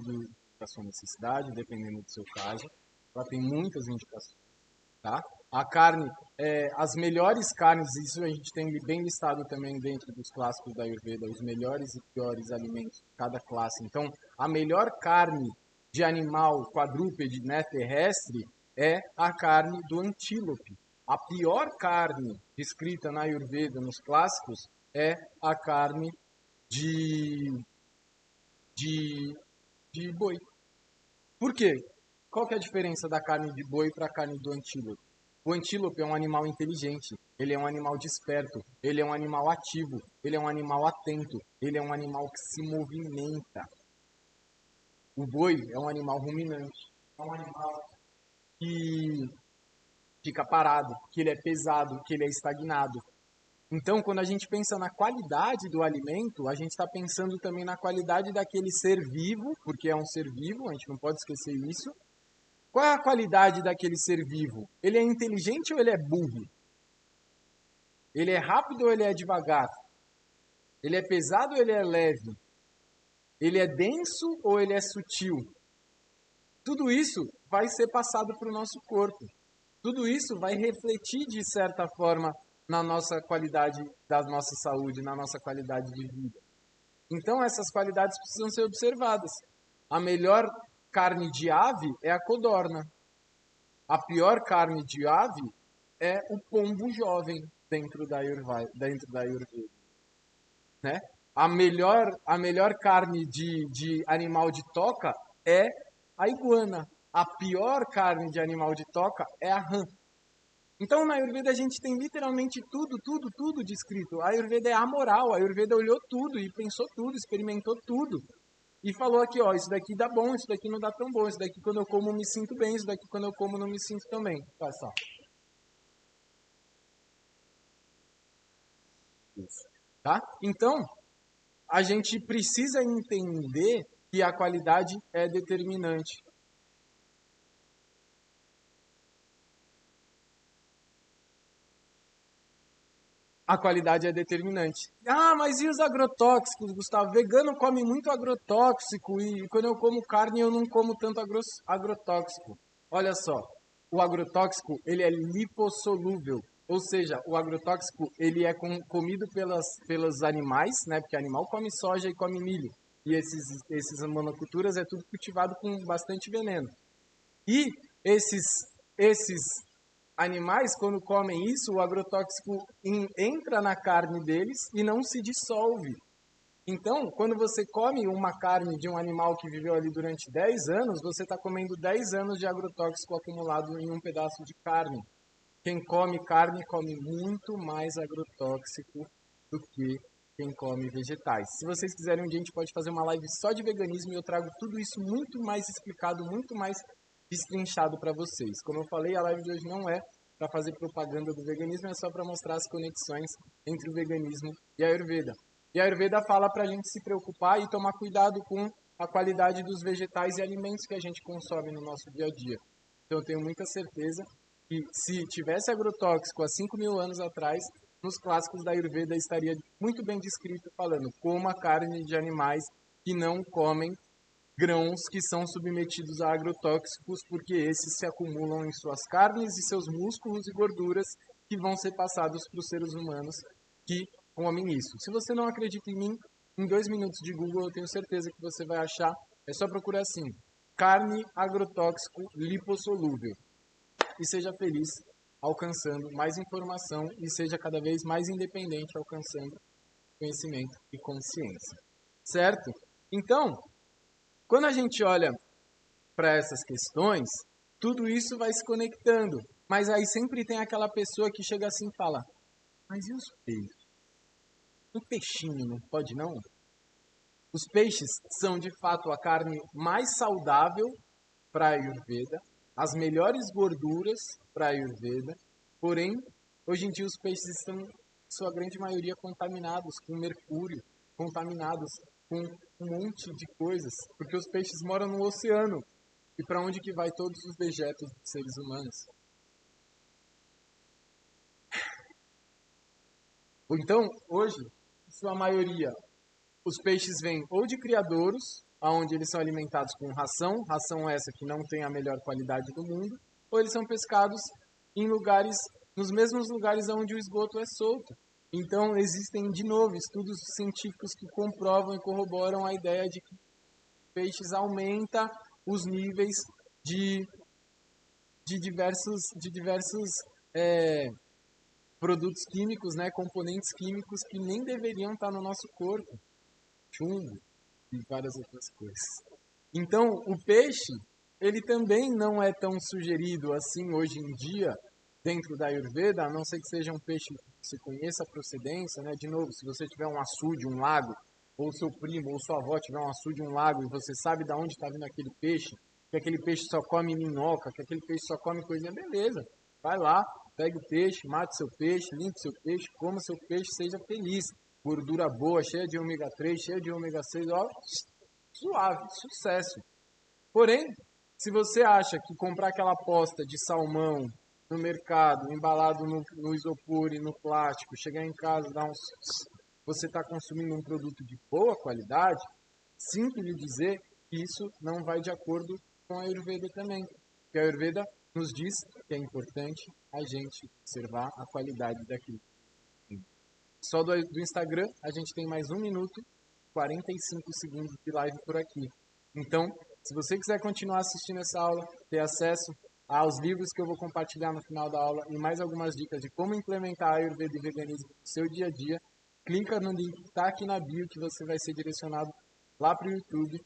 da sua necessidade, dependendo do seu caso. Ela tem muitas indicações, tá? A carne, as melhores carnes, isso a gente tem bem listado também dentro dos clássicos da Ayurveda, os melhores e piores alimentos de cada classe. Então, a melhor carne de animal quadrúpede, né, terrestre, é a carne do antílope. A pior carne descrita na Ayurveda, nos clássicos, é a carne de boi. Por quê? Qual que é a diferença da carne de boi para a carne do antílope? O antílope é um animal inteligente, ele é um animal desperto, ele é um animal ativo, ele é um animal atento, ele é um animal que se movimenta. O boi é um animal ruminante, é um animal que fica parado, que ele é pesado, que ele é estagnado. Então, quando a gente pensa na qualidade do alimento, a gente está pensando também na qualidade daquele ser vivo, porque é um ser vivo, a gente não pode esquecer isso. Qual é a qualidade daquele ser vivo? Ele é inteligente ou ele é burro? Ele é rápido ou ele é devagar? Ele é pesado ou ele é leve? Ele é denso ou ele é sutil? Tudo isso vai ser passado para o nosso corpo. Tudo isso vai refletir, de certa forma, na nossa qualidade da nossa saúde, na nossa qualidade de vida. Então, essas qualidades precisam ser observadas. A melhor carne de ave é a codorna. A pior carne de ave é o pombo jovem dentro da Ayurveda. Né? A melhor carne de animal de toca é a iguana. A pior carne de animal de toca é a rã. Então, na Ayurveda, a gente tem literalmente tudo descrito. A Ayurveda é amoral. A Ayurveda olhou tudo e pensou tudo, experimentou tudo. E falou aqui, ó, isso daqui dá bom, isso daqui não dá tão bom, isso daqui quando eu como me sinto bem, isso daqui quando eu como não me sinto tão bem. Olha só. Tá? Então, a gente precisa entender que a qualidade é determinante. A qualidade é determinante. Ah, mas e os agrotóxicos, Gustavo? Vegano come muito agrotóxico e quando eu como carne eu não como tanto agrotóxico. Olha só, o agrotóxico ele é lipossolúvel, ou seja, o agrotóxico ele é comido pelos animais, né? Porque animal come soja e come milho. E esses monoculturas é tudo cultivado com bastante veneno. E esses animais, quando comem isso, o agrotóxico entra na carne deles e não se dissolve. Então, quando você come uma carne de um animal que viveu ali durante 10 anos, você está comendo 10 anos de agrotóxico acumulado em um pedaço de carne. Quem come carne come muito mais agrotóxico do que quem come vegetais. Se vocês quiserem, um dia a gente pode fazer uma live só de veganismo e eu trago tudo isso muito mais explicado, muito mais destrinchado para vocês. Como eu falei, a live de hoje não é para fazer propaganda do veganismo, é só para mostrar as conexões entre o veganismo e a Ayurveda. E a Ayurveda fala para a gente se preocupar e tomar cuidado com a qualidade dos vegetais e alimentos que a gente consome no nosso dia a dia. Então eu tenho muita certeza que se tivesse agrotóxico há 5.000 anos atrás, nos clássicos da Ayurveda estaria muito bem descrito falando coma carne de animais que não comem grãos que são submetidos a agrotóxicos, porque esses se acumulam em suas carnes e seus músculos e gorduras que vão ser passados para os seres humanos que comem isso. Se você não acredita em mim, em 2 minutos de Google eu tenho certeza que você vai achar, é só procurar assim, carne agrotóxico lipossolúvel. E seja feliz alcançando mais informação e seja cada vez mais independente alcançando conhecimento e consciência. Certo? Então, quando a gente olha para essas questões, tudo isso vai se conectando. Mas aí sempre tem aquela pessoa que chega assim e fala, mas e os peixes? O peixinho não pode não? Os peixes são de fato a carne mais saudável para a Ayurveda, as melhores gorduras para a Ayurveda, Porém, hoje em dia os peixes estão, em sua grande maioria, contaminados com mercúrio, contaminados com um monte de coisas, porque os peixes moram no oceano. E para onde que vai todos os dejetos dos seres humanos? Então, hoje, em sua maioria, os peixes vêm ou de criadouros, onde eles são alimentados com ração essa que não tem a melhor qualidade do mundo, ou eles são pescados em lugares, nos mesmos lugares onde o esgoto é solto. Então, existem, de novo, estudos científicos que comprovam e corroboram a ideia de que peixes aumenta os níveis de diversos produtos químicos, né, componentes químicos que nem deveriam estar no nosso corpo. Chumbo e várias outras coisas. Então, o peixe, ele também não é tão sugerido assim hoje em dia dentro da Ayurveda, a não ser que seja um peixe que você conheça a procedência, né? De novo, se você tiver um açude, um lago, ou seu primo ou sua avó tiver um açude, um lago, e você sabe de onde está vindo aquele peixe, que aquele peixe só come minhoca, que aquele peixe só come coisinha, beleza. Vai lá, pega o peixe, mate seu peixe, limpe seu peixe, coma seu peixe, seja feliz. Gordura boa, cheia de ômega 3, cheia de ômega 6, ó, suave, sucesso. Porém, se você acha que comprar aquela posta de salmão no mercado, embalado no isopor e no plástico, chegar em casa, dar uns... você está consumindo um produto de boa qualidade, sinto lhe dizer que isso não vai de acordo com a Ayurveda também. Porque a Ayurveda nos diz que é importante a gente observar a qualidade daquilo. Só do Instagram, a gente tem mais 1 minuto, 45 segundos de live por aqui. Então, se você quiser continuar assistindo essa aula, ter acesso aos livros que eu vou compartilhar no final da aula e mais algumas dicas de como implementar Ayurveda e veganismo no seu dia a dia, clica no link que está aqui na bio que você vai ser direcionado lá para o YouTube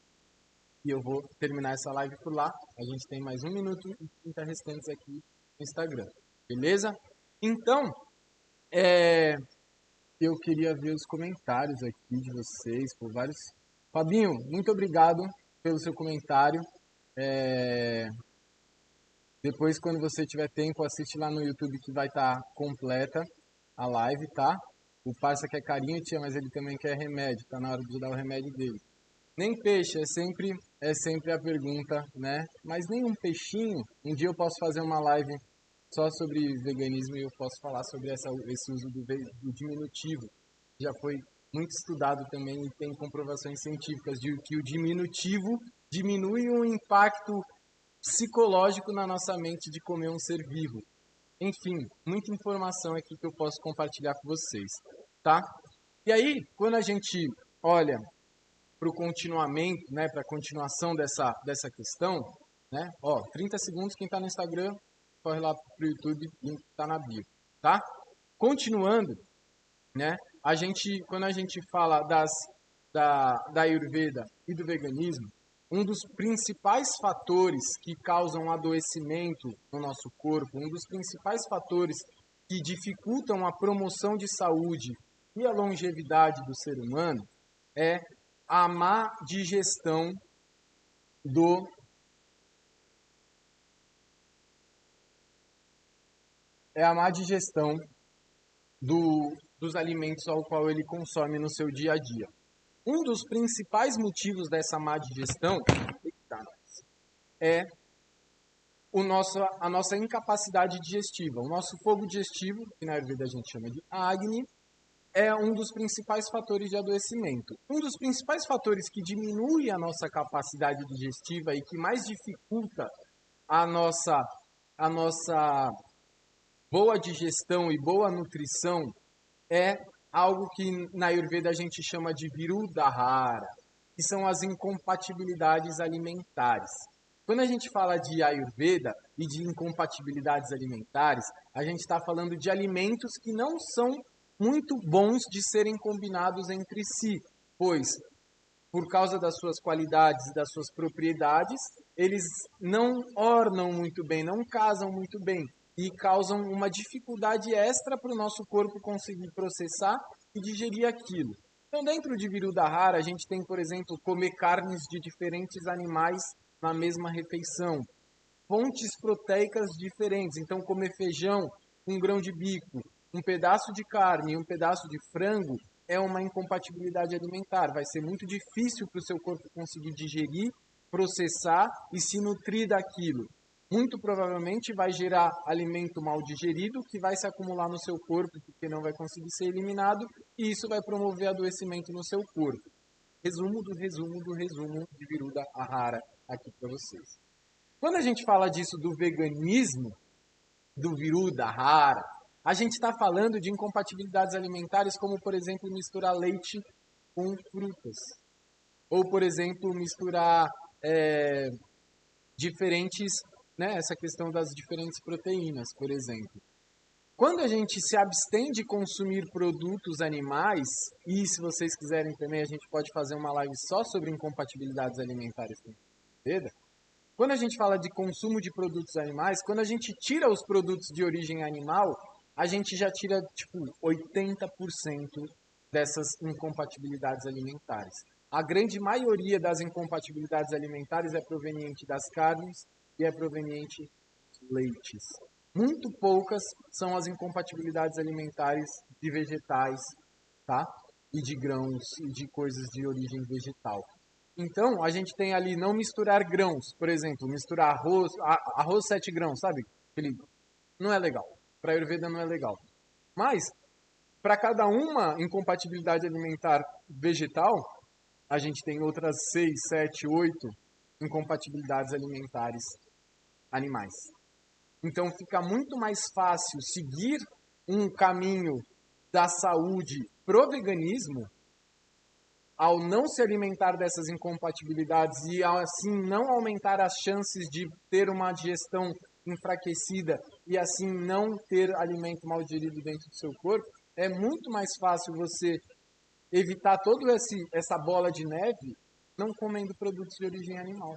e eu vou terminar essa live por lá. A gente tem mais 1 minuto e 30 restantes aqui no Instagram. Beleza? Então, eu queria ver os comentários aqui de vocês, por vários... Fabinho, muito obrigado pelo seu comentário. Depois, quando você tiver tempo, assiste lá no YouTube que vai estar completa a live, tá? O parça quer carinho, tia, mas ele também quer remédio. Tá na hora de dar o remédio dele. Nem peixe, é sempre a pergunta, né? Mas nem um peixinho. Um dia eu posso fazer uma live só sobre veganismo e eu posso falar sobre esse uso do diminutivo. Já foi muito estudado também e tem comprovações científicas de que o diminutivo diminui o impacto psicológico na nossa mente de comer um ser vivo. Enfim, muita informação aqui que eu posso compartilhar com vocês, tá? E aí, quando a gente olha para o continuamento, né, para a continuação dessa questão, né? Ó, 30 segundos, quem está no Instagram, corre lá para o YouTube, link está na bio, tá? Continuando, né? Quando a gente fala da Ayurveda e do veganismo, um dos principais fatores que causam adoecimento no nosso corpo, um dos principais fatores que dificultam a promoção de saúde e a longevidade do ser humano é a má digestão do dos alimentos ao qual ele consome no seu dia a dia. Um dos principais motivos dessa má digestão é a nossa incapacidade digestiva. O nosso fogo digestivo, que na Ayurveda a gente chama de Agni, é um dos principais fatores de adoecimento. Um dos principais fatores que diminui a nossa capacidade digestiva e que mais dificulta a nossa boa digestão e boa nutrição é algo que na Ayurveda a gente chama de Virudahara, que são as incompatibilidades alimentares. Quando a gente fala de Ayurveda e de incompatibilidades alimentares, a gente está falando de alimentos que não são muito bons de serem combinados entre si, pois, por causa das suas qualidades e das suas propriedades, eles não ornam muito bem, não casam muito bem e causam uma dificuldade extra para o nosso corpo conseguir processar e digerir aquilo. Então, dentro de Virudahara, a gente tem, por exemplo, comer carnes de diferentes animais na mesma refeição, fontes proteicas diferentes. Então, comer feijão um grão de bico, um pedaço de carne e um pedaço de frango, é uma incompatibilidade alimentar. Vai ser muito difícil para o seu corpo conseguir digerir, processar e se nutrir daquilo. Muito provavelmente vai gerar alimento mal digerido que vai se acumular no seu corpo porque não vai conseguir ser eliminado e isso vai promover adoecimento no seu corpo. Resumo do resumo do resumo de Viruda Ahara aqui para vocês. Quando a gente fala disso do veganismo, do Viruda Ahara, a gente está falando de incompatibilidades alimentares como, por exemplo, misturar leite com frutas. Ou, por exemplo, misturar diferentes, né, essa questão das diferentes proteínas, por exemplo. Quando a gente se abstém de consumir produtos animais, e se vocês quiserem também, a gente pode fazer uma live só sobre incompatibilidades alimentares com Ayurveda. Quando a gente fala de consumo de produtos animais, quando a gente tira os produtos de origem animal, a gente já tira, tipo, 80% dessas incompatibilidades alimentares. A grande maioria das incompatibilidades alimentares é proveniente das carnes e é proveniente dos leites. Muito poucas são as incompatibilidades alimentares de vegetais, tá? E de grãos e de coisas de origem vegetal. Então, a gente tem ali não misturar grãos, por exemplo, misturar arroz 7 grãos, sabe? Felipe? Não é legal. Para a Ayurveda não é legal. Mas, para cada uma incompatibilidade alimentar vegetal, a gente tem outras 6, 7, 8 incompatibilidades alimentares animais. Então, fica muito mais fácil seguir um caminho da saúde pro veganismo ao não se alimentar dessas incompatibilidades e assim não aumentar as chances de ter uma digestão enfraquecida e assim não ter alimento mal digerido dentro do seu corpo, é muito mais fácil você evitar toda essa bola de neve não comendo produtos de origem animal.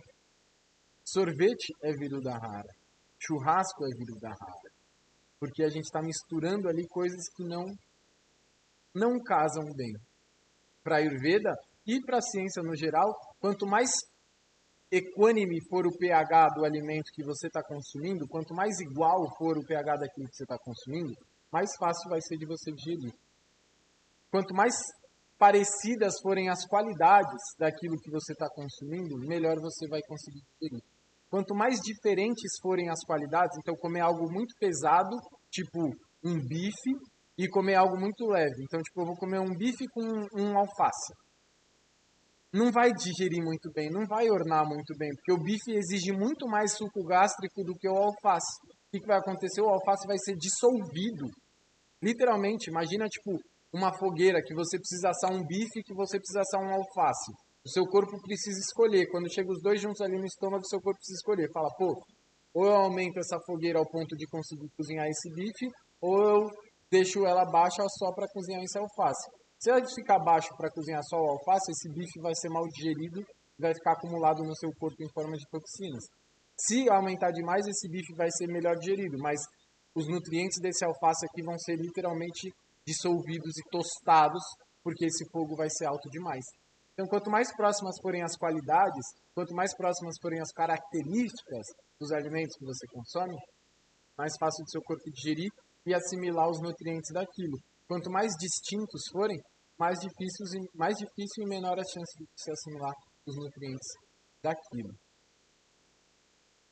Sorvete é Viruda Ahara, churrasco é Viruda Ahara, porque a gente está misturando ali coisas que não casam bem. Para a Ayurveda e para a ciência no geral, quanto mais equânime for o pH do alimento que você está consumindo, quanto mais igual for o pH daquilo que você está consumindo, mais fácil vai ser de você digerir. Quanto mais parecidas forem as qualidades daquilo que você está consumindo, melhor você vai conseguir digerir. Quanto mais diferentes forem as qualidades, então comer algo muito pesado, tipo um bife, e comer algo muito leve. Então, tipo, eu vou comer um bife com um alface. Não vai digerir muito bem, não vai ornar muito bem, porque o bife exige muito mais suco gástrico do que o alface. O que vai acontecer? O alface vai ser dissolvido. Literalmente, imagina, tipo, uma fogueira que você precisa assar um bife e que você precisa assar um alface. O seu corpo precisa escolher. Quando chega os dois juntos ali no estômago, o seu corpo precisa escolher. Fala, pô, ou eu aumento essa fogueira ao ponto de conseguir cozinhar esse bife, ou eu deixo ela baixa só para cozinhar esse alface. Se ela ficar baixo para cozinhar só o alface, esse bife vai ser mal digerido e vai ficar acumulado no seu corpo em forma de toxinas. Se aumentar demais, esse bife vai ser melhor digerido, mas os nutrientes desse alface aqui vão ser literalmente dissolvidos e tostados, porque esse fogo vai ser alto demais. Então, quanto mais próximas forem as qualidades, quanto mais próximas forem as características dos alimentos que você consome, mais fácil do seu corpo digerir e assimilar os nutrientes daquilo. Quanto mais distintos forem, mais difícil e menor a chance de você assimilar os nutrientes daquilo.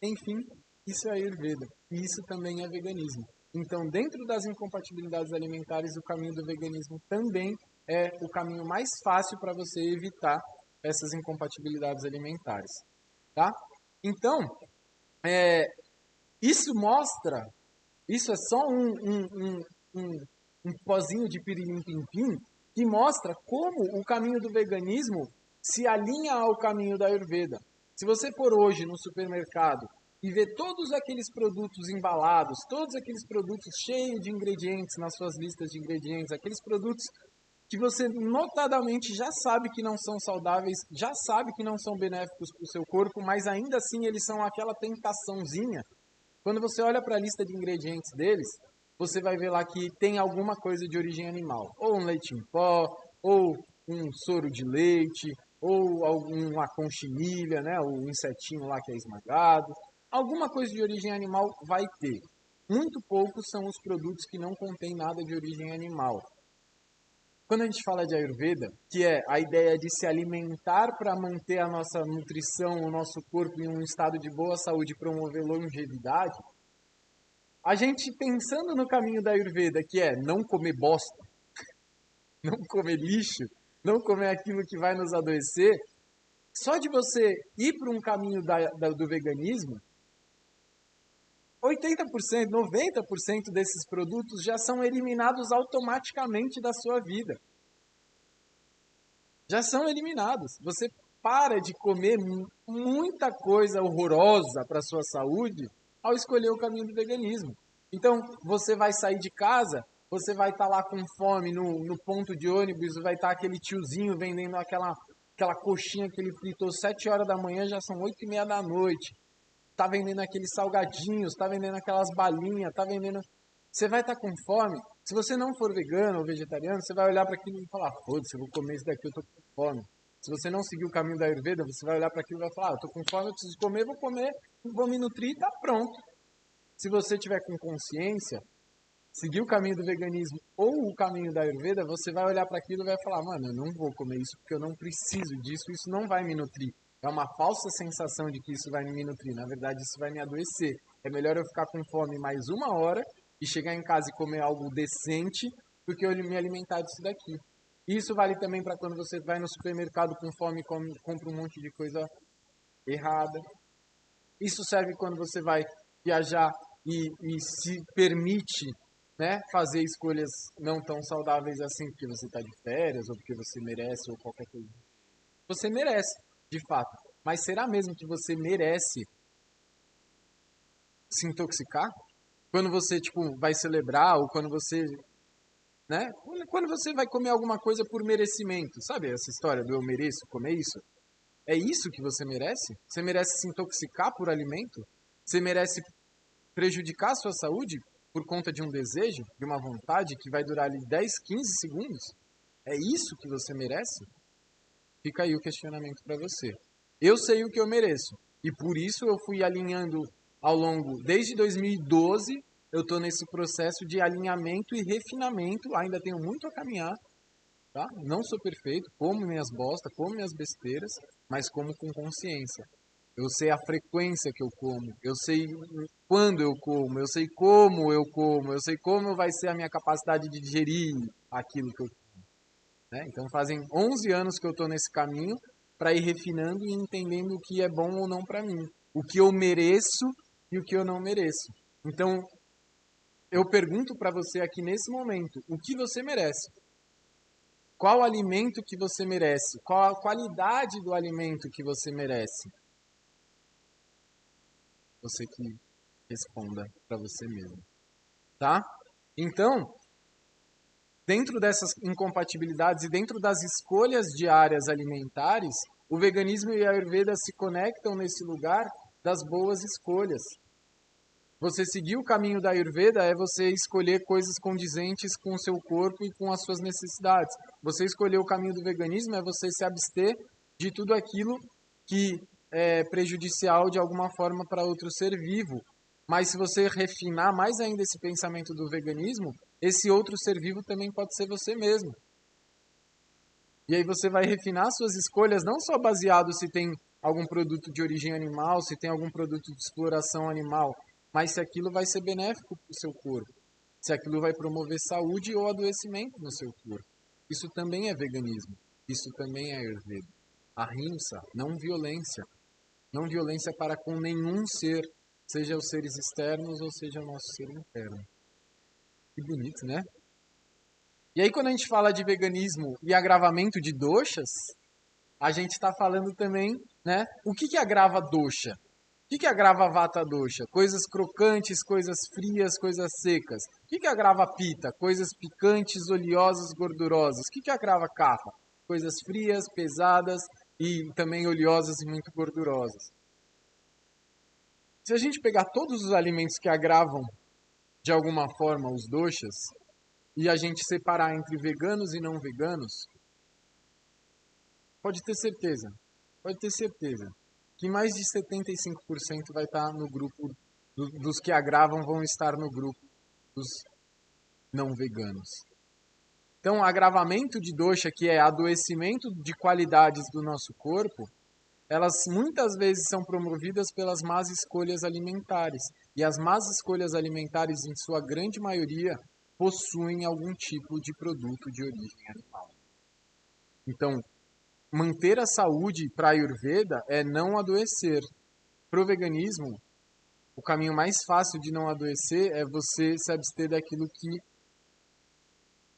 Enfim, isso é Ayurveda. E isso também é veganismo. Então, dentro das incompatibilidades alimentares, o caminho do veganismo também é o caminho mais fácil para você evitar essas incompatibilidades alimentares. Tá? Então, isso mostra, isso é só um pozinho de pirilim-pim-pim, que mostra como o caminho do veganismo se alinha ao caminho da Ayurveda. Se você for hoje no supermercado e ver todos aqueles produtos embalados, todos aqueles produtos cheios de ingredientes nas suas listas de ingredientes, aqueles produtos que você notadamente já sabe que não são saudáveis, já sabe que não são benéficos para o seu corpo, mas ainda assim eles são aquela tentaçãozinha. Quando você olha para a lista de ingredientes deles, você vai ver lá que tem alguma coisa de origem animal. Ou um leite em pó, ou um soro de leite, ou alguma conchinilha, né, o insetinho lá que é esmagado. Alguma coisa de origem animal vai ter. muito poucos são os produtos que não contêm nada de origem animal. Quando a gente fala de Ayurveda, que é a ideia de se alimentar para manter a nossa nutrição, o nosso corpo em um estado de boa saúde e promover longevidade, a gente pensando no caminho da Ayurveda, que é não comer bosta, não comer lixo, não comer aquilo que vai nos adoecer, só de você ir para um caminho do veganismo, 80%, 90% desses produtos já são eliminados automaticamente da sua vida. Já são eliminados. Você para de comer muita coisa horrorosa para a sua saúde ao escolher o caminho do veganismo. Então, você vai sair de casa, você vai estar lá com fome no ponto de ônibus, vai estar aquele tiozinho vendendo aquela coxinha que ele fritou 7 horas da manhã, já são 8h30 da noite. Tá vendendo aqueles salgadinhos, tá vendendo aquelas balinhas, tá vendendo... Você vai estar com fome. Se você não for vegano ou vegetariano, você vai olhar para aquilo e falar, foda-se, eu vou comer isso daqui, eu tô com fome. Se você não seguir o caminho da Ayurveda, você vai olhar para aquilo e vai falar, eu tô com fome, eu preciso comer, vou me nutrir e tá pronto. Se você tiver com consciência, seguir o caminho do veganismo ou o caminho da Ayurveda, você vai olhar para aquilo e vai falar, mano, eu não vou comer isso porque eu não preciso disso, isso não vai me nutrir. É uma falsa sensação de que isso vai me nutrir. Na verdade, isso vai me adoecer. É melhor eu ficar com fome mais 1 hora e chegar em casa e comer algo decente do que eu me alimentar disso daqui. Isso vale também para quando você vai no supermercado com fome e compra um monte de coisa errada. Isso serve quando você vai viajar e se permite, né, fazer escolhas não tão saudáveis assim porque você está de férias ou porque você merece ou qualquer coisa. Você merece, de fato. Mas será mesmo que você merece se intoxicar? Quando você, tipo, vai celebrar ou quando você, né? Quando você vai comer alguma coisa por merecimento. Sabe essa história do eu mereço comer isso? É isso que você merece? Você merece se intoxicar por alimento? Você merece prejudicar a sua saúde por conta de um desejo, de uma vontade que vai durar ali 10, 15 segundos? É isso que você merece? Fica aí o questionamento para você. Eu sei o que eu mereço. E por isso eu fui alinhando ao longo, desde 2012, eu estou nesse processo de alinhamento e refinamento. Ainda tenho muito a caminhar, tá? Não sou perfeito, como minhas bostas, como minhas besteiras, mas como com consciência. Eu sei a frequência que eu como, eu sei quando eu como, eu sei como eu como, eu sei como vai ser a minha capacidade de digerir aquilo que eu como. Né? Então fazem 11 anos que eu estou nesse caminho para ir refinando e entendendo o que é bom ou não para mim, o que eu mereço e o que eu não mereço. Então eu pergunto para você aqui nesse momento, o que você merece? Qual alimento que você merece? Qual a qualidade do alimento que você merece? Você que responda para você mesmo, tá? Então, dentro dessas incompatibilidades e dentro das escolhas diárias alimentares, o veganismo e a Ayurveda se conectam nesse lugar das boas escolhas. Você seguir o caminho da Ayurveda é você escolher coisas condizentes com o seu corpo e com as suas necessidades. Você escolher o caminho do veganismo é você se abster de tudo aquilo que é prejudicial de alguma forma para outro ser vivo. Mas se você refinar mais ainda esse pensamento do veganismo, esse outro ser vivo também pode ser você mesmo. E aí você vai refinar suas escolhas não só baseado se tem algum produto de origem animal, se tem algum produto de exploração animal, mas se aquilo vai ser benéfico para o seu corpo, se aquilo vai promover saúde ou adoecimento no seu corpo. Isso também é veganismo, isso também é Ayurveda. Ahimsa, não violência. Não violência para com nenhum ser, seja os seres externos ou seja o nosso ser interno. Que bonito, né? E aí quando a gente fala de veganismo e agravamento de doshas, a gente está falando também, né? O que agrava dosha? O que agrava vata dosha? Coisas crocantes, coisas frias, coisas secas. O que agrava pita? Coisas picantes, oleosas, gordurosas. O que agrava kapha? Coisas frias, pesadas e também oleosas e muito gordurosas. Se a gente pegar todos os alimentos que agravam de alguma forma os doshas e a gente separar entre veganos e não veganos, pode ter certeza que mais de 75% vai estar no grupo dos que agravam vão estar no grupo dos não veganos. Então, agravamento de dosha, que é adoecimento de qualidades do nosso corpo, elas muitas vezes são promovidas pelas más escolhas alimentares. E as más escolhas alimentares, em sua grande maioria, possuem algum tipo de produto de origem animal. Então, manter a saúde para a Ayurveda é não adoecer. Para o veganismo, o caminho mais fácil de não adoecer é você se abster daquilo que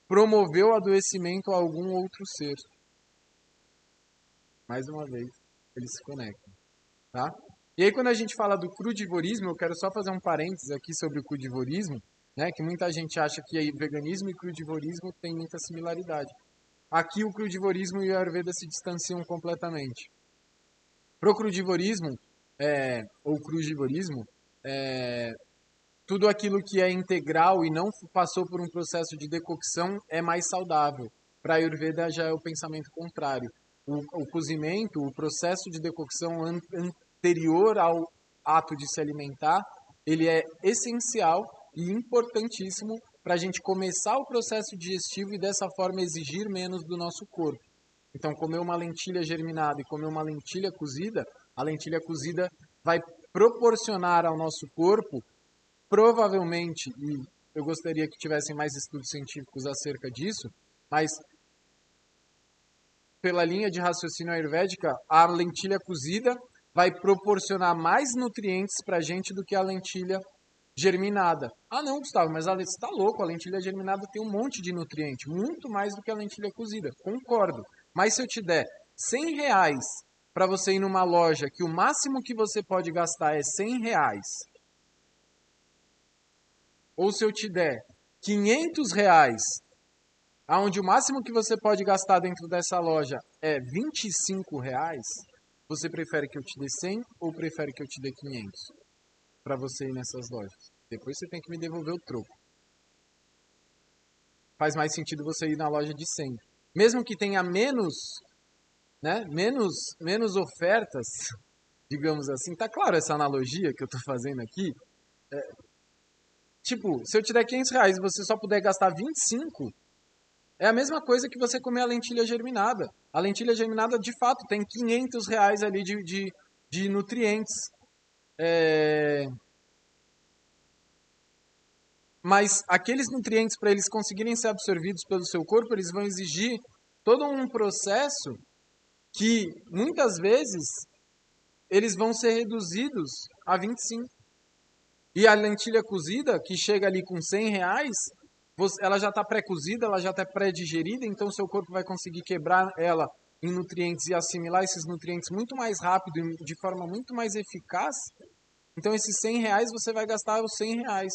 promoveu o adoecimento a algum outro ser. Mais uma vez, eles se conectam, tá? E aí, quando a gente fala do crudivorismo, eu quero só fazer um parênteses aqui sobre o crudivorismo, né? Que muita gente acha que aí veganismo e crudivorismo têm muita similaridade. Aqui o crudivorismo e o Ayurveda se distanciam completamente. Pro crudivorismo, ou crudivorismo, tudo aquilo que é integral e não passou por um processo de decocção é mais saudável. Para a Ayurveda já é o pensamento contrário. O cozimento, o processo de decocção anterior ao ato de se alimentar, ele é essencial e importantíssimo para a gente começar o processo digestivo e dessa forma exigir menos do nosso corpo. Então, comer uma lentilha germinada e comer uma lentilha cozida, a lentilha cozida vai proporcionar ao nosso corpo, provavelmente, e eu gostaria que tivessem mais estudos científicos acerca disso, mas pela linha de raciocínio ayurvédica, a lentilha cozida vai proporcionar mais nutrientes para a gente do que a lentilha germinada. Ah não, Gustavo, mas você está louco, a lentilha germinada tem um monte de nutriente, muito mais do que a lentilha cozida. Concordo. Mas se eu te der R$100 para você ir numa loja que o máximo que você pode gastar é R$100, ou se eu te der R$500, onde o máximo que você pode gastar dentro dessa loja é R$25, você prefere que eu te dê 100 ou prefere que eu te dê 500 para você ir nessas lojas? Depois você tem que me devolver o troco. Faz mais sentido você ir na loja de 100. Mesmo que tenha menos ofertas, digamos assim. Tá claro essa analogia que eu estou fazendo aqui? Tipo, se eu te der R$500 e você só puder gastar 25, é a mesma coisa que você comer a lentilha germinada. A lentilha germinada, de fato, tem R$500 ali de nutrientes. Mas aqueles nutrientes, para eles conseguirem ser absorvidos pelo seu corpo, eles vão exigir todo um processo que, muitas vezes, eles vão ser reduzidos a 25. E a lentilha cozida, que chega ali com R$100, ela já está pré-cozida, ela já está pré-digerida, então o seu corpo vai conseguir quebrar ela em nutrientes e assimilar esses nutrientes muito mais rápido e de forma muito mais eficaz. Então esses R$100 você vai gastar os R$100.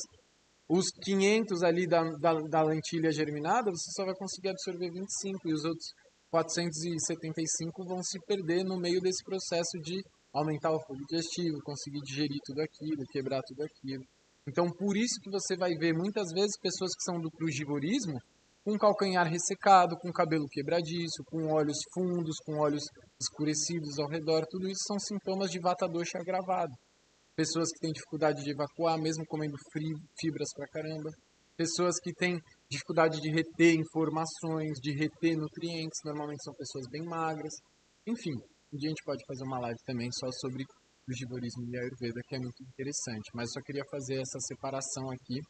Os 500 ali da lentilha germinada, você só vai conseguir absorver 25 e os outros 475 vão se perder no meio desse processo de aumentar o fogo digestivo, conseguir digerir tudo aquilo, quebrar tudo aquilo. Então, por isso que você vai ver muitas vezes pessoas que são do crudivorismo com calcanhar ressecado, com cabelo quebradiço, com olhos fundos, com olhos escurecidos ao redor. Tudo isso são sintomas de vata dosha agravado. Pessoas que têm dificuldade de evacuar, mesmo comendo fibras pra caramba. Pessoas que têm dificuldade de reter informações, de reter nutrientes. Normalmente são pessoas bem magras. Enfim, um dia a gente pode fazer uma live também só sobre o crudivorismo e a Ayurveda, que é muito interessante. Mas só queria fazer essa separação aqui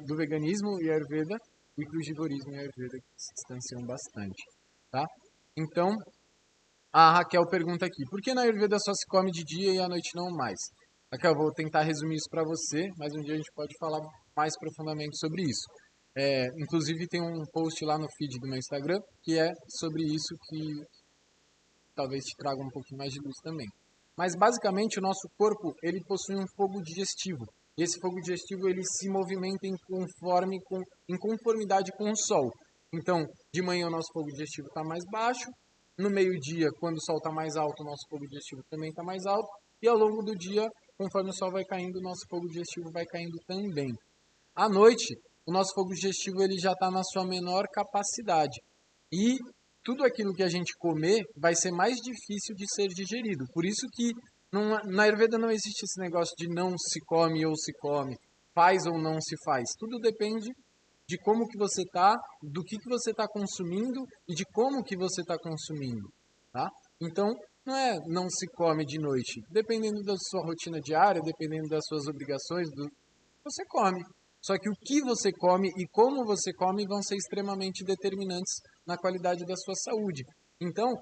do veganismo e Ayurveda e crudivorismo e Ayurveda, que se distanciam bastante. Tá? Então, a Raquel pergunta aqui, por que na Ayurveda só se come de dia e à noite não mais? Raquel, eu vou tentar resumir isso para você, mas um dia a gente pode falar mais profundamente sobre isso. Inclusive tem um post lá no feed do meu Instagram que é sobre isso, que talvez te traga um pouquinho mais de luz também. Mas basicamente o nosso corpo ele possui um fogo digestivo. E esse fogo digestivo ele se movimenta em conformidade com o sol. Então, de manhã o nosso fogo digestivo está mais baixo, no meio-dia, quando o sol está mais alto, o nosso fogo digestivo também está mais alto, e ao longo do dia, conforme o sol vai caindo, o nosso fogo digestivo vai caindo também. À noite, o nosso fogo digestivo ele já está na sua menor capacidade. E tudo aquilo que a gente comer vai ser mais difícil de ser digerido. Por isso que Na Ayurveda não existe esse negócio de não se come ou se come, faz ou não se faz. Tudo depende de como que você está, do que você está consumindo e de como que você está consumindo, tá? Então, não se come de noite. Dependendo da sua rotina diária, dependendo das suas obrigações, você come. Só que o que você come e como você come vão ser extremamente determinantes na qualidade da sua saúde. Então,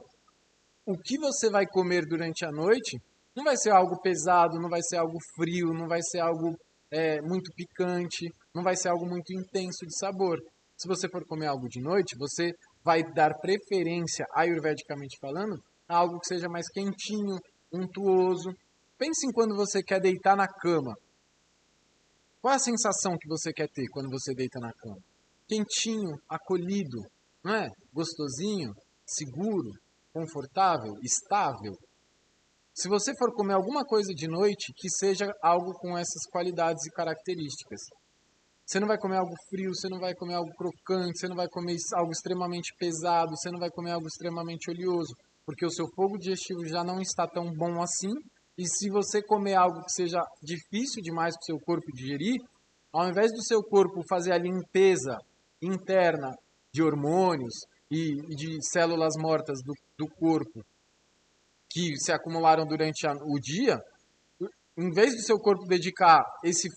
o que você vai comer durante a noite não vai ser algo pesado, não vai ser algo frio, não vai ser algo muito picante, não vai ser algo muito intenso de sabor. Se você for comer algo de noite, você vai dar preferência, ayurvedicamente falando, a algo que seja mais quentinho, untuoso. Pense em quando você quer deitar na cama. Qual é a sensação que você quer ter quando você deita na cama? Quentinho, acolhido, não é? Gostosinho, seguro, confortável, estável. Se você for comer alguma coisa de noite, que seja algo com essas qualidades e características. Você não vai comer algo frio, você não vai comer algo crocante, você não vai comer algo extremamente pesado, você não vai comer algo extremamente oleoso, porque o seu fogo digestivo já não está tão bom assim. E se você comer algo que seja difícil demais para o seu corpo digerir, ao invés do seu corpo fazer a limpeza interna de hormônios e de células mortas do corpo, que se acumularam durante o dia, em vez do seu corpo dedicar esse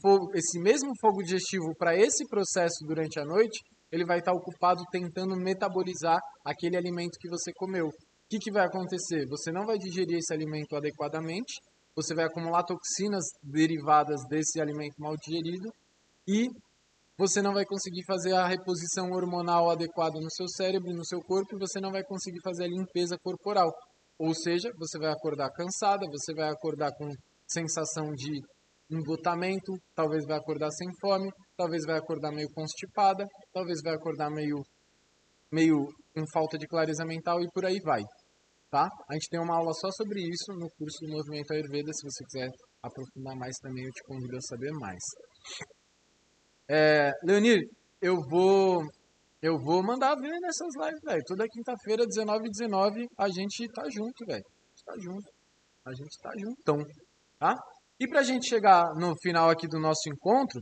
mesmo fogo digestivo para esse processo durante a noite, ele vai estar ocupado tentando metabolizar aquele alimento que você comeu. O que vai acontecer? Você não vai digerir esse alimento adequadamente, você vai acumular toxinas derivadas desse alimento mal digerido e você não vai conseguir fazer a reposição hormonal adequada no seu cérebro, no seu corpo, e você não vai conseguir fazer a limpeza corporal. Ou seja, você vai acordar cansada, você vai acordar com sensação de emgotamento, talvez vai acordar sem fome, talvez vai acordar meio constipada, talvez vai acordar meio com falta de clareza mental e por aí vai. Tá? A gente tem uma aula só sobre isso no curso do Movimento Ayurveda. Se você quiser aprofundar mais também, eu te convido a saber mais. Leonir, eu vou mandar ver nessas lives, velho. Toda quinta-feira, 19h19, a gente tá junto, velho. Tá junto. A gente tá juntão, tá? E pra gente chegar no final aqui do nosso encontro,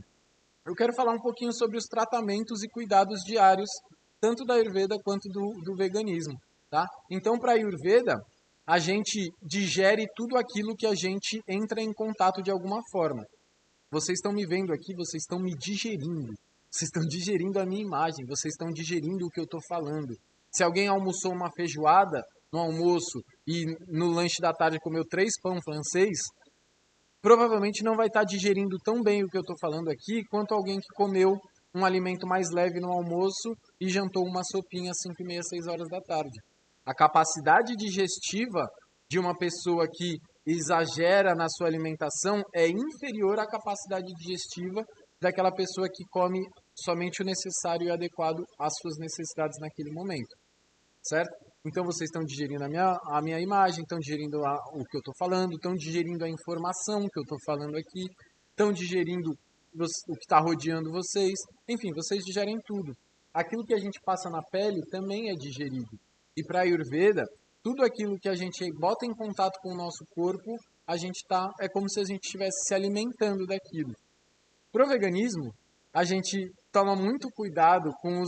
eu quero falar um pouquinho sobre os tratamentos e cuidados diários, tanto da Ayurveda quanto do veganismo, tá? Então, para a Ayurveda, a gente digere tudo aquilo que a gente entra em contato de alguma forma. Vocês estão me vendo aqui, vocês estão me digerindo. Vocês estão digerindo a minha imagem, vocês estão digerindo o que eu estou falando. Se alguém almoçou uma feijoada no almoço e no lanche da tarde comeu 3 pão francês, provavelmente não vai estar digerindo tão bem o que eu estou falando aqui quanto alguém que comeu um alimento mais leve no almoço e jantou uma sopinha às 5h30, 6 horas da tarde. A capacidade digestiva de uma pessoa que exagera na sua alimentação é inferior à capacidade digestiva daquela pessoa que come somente o necessário e adequado às suas necessidades naquele momento, certo? Então vocês estão digerindo a minha imagem, estão digerindo o que eu estou falando, estão digerindo a informação que eu estou falando aqui, estão digerindo o que está rodeando vocês, enfim, vocês digerem tudo. Aquilo que a gente passa na pele também é digerido. E para a Ayurveda, tudo aquilo que a gente bota em contato com o nosso corpo, é como se a gente estivesse se alimentando daquilo. Para o veganismo, a gente toma muito cuidado com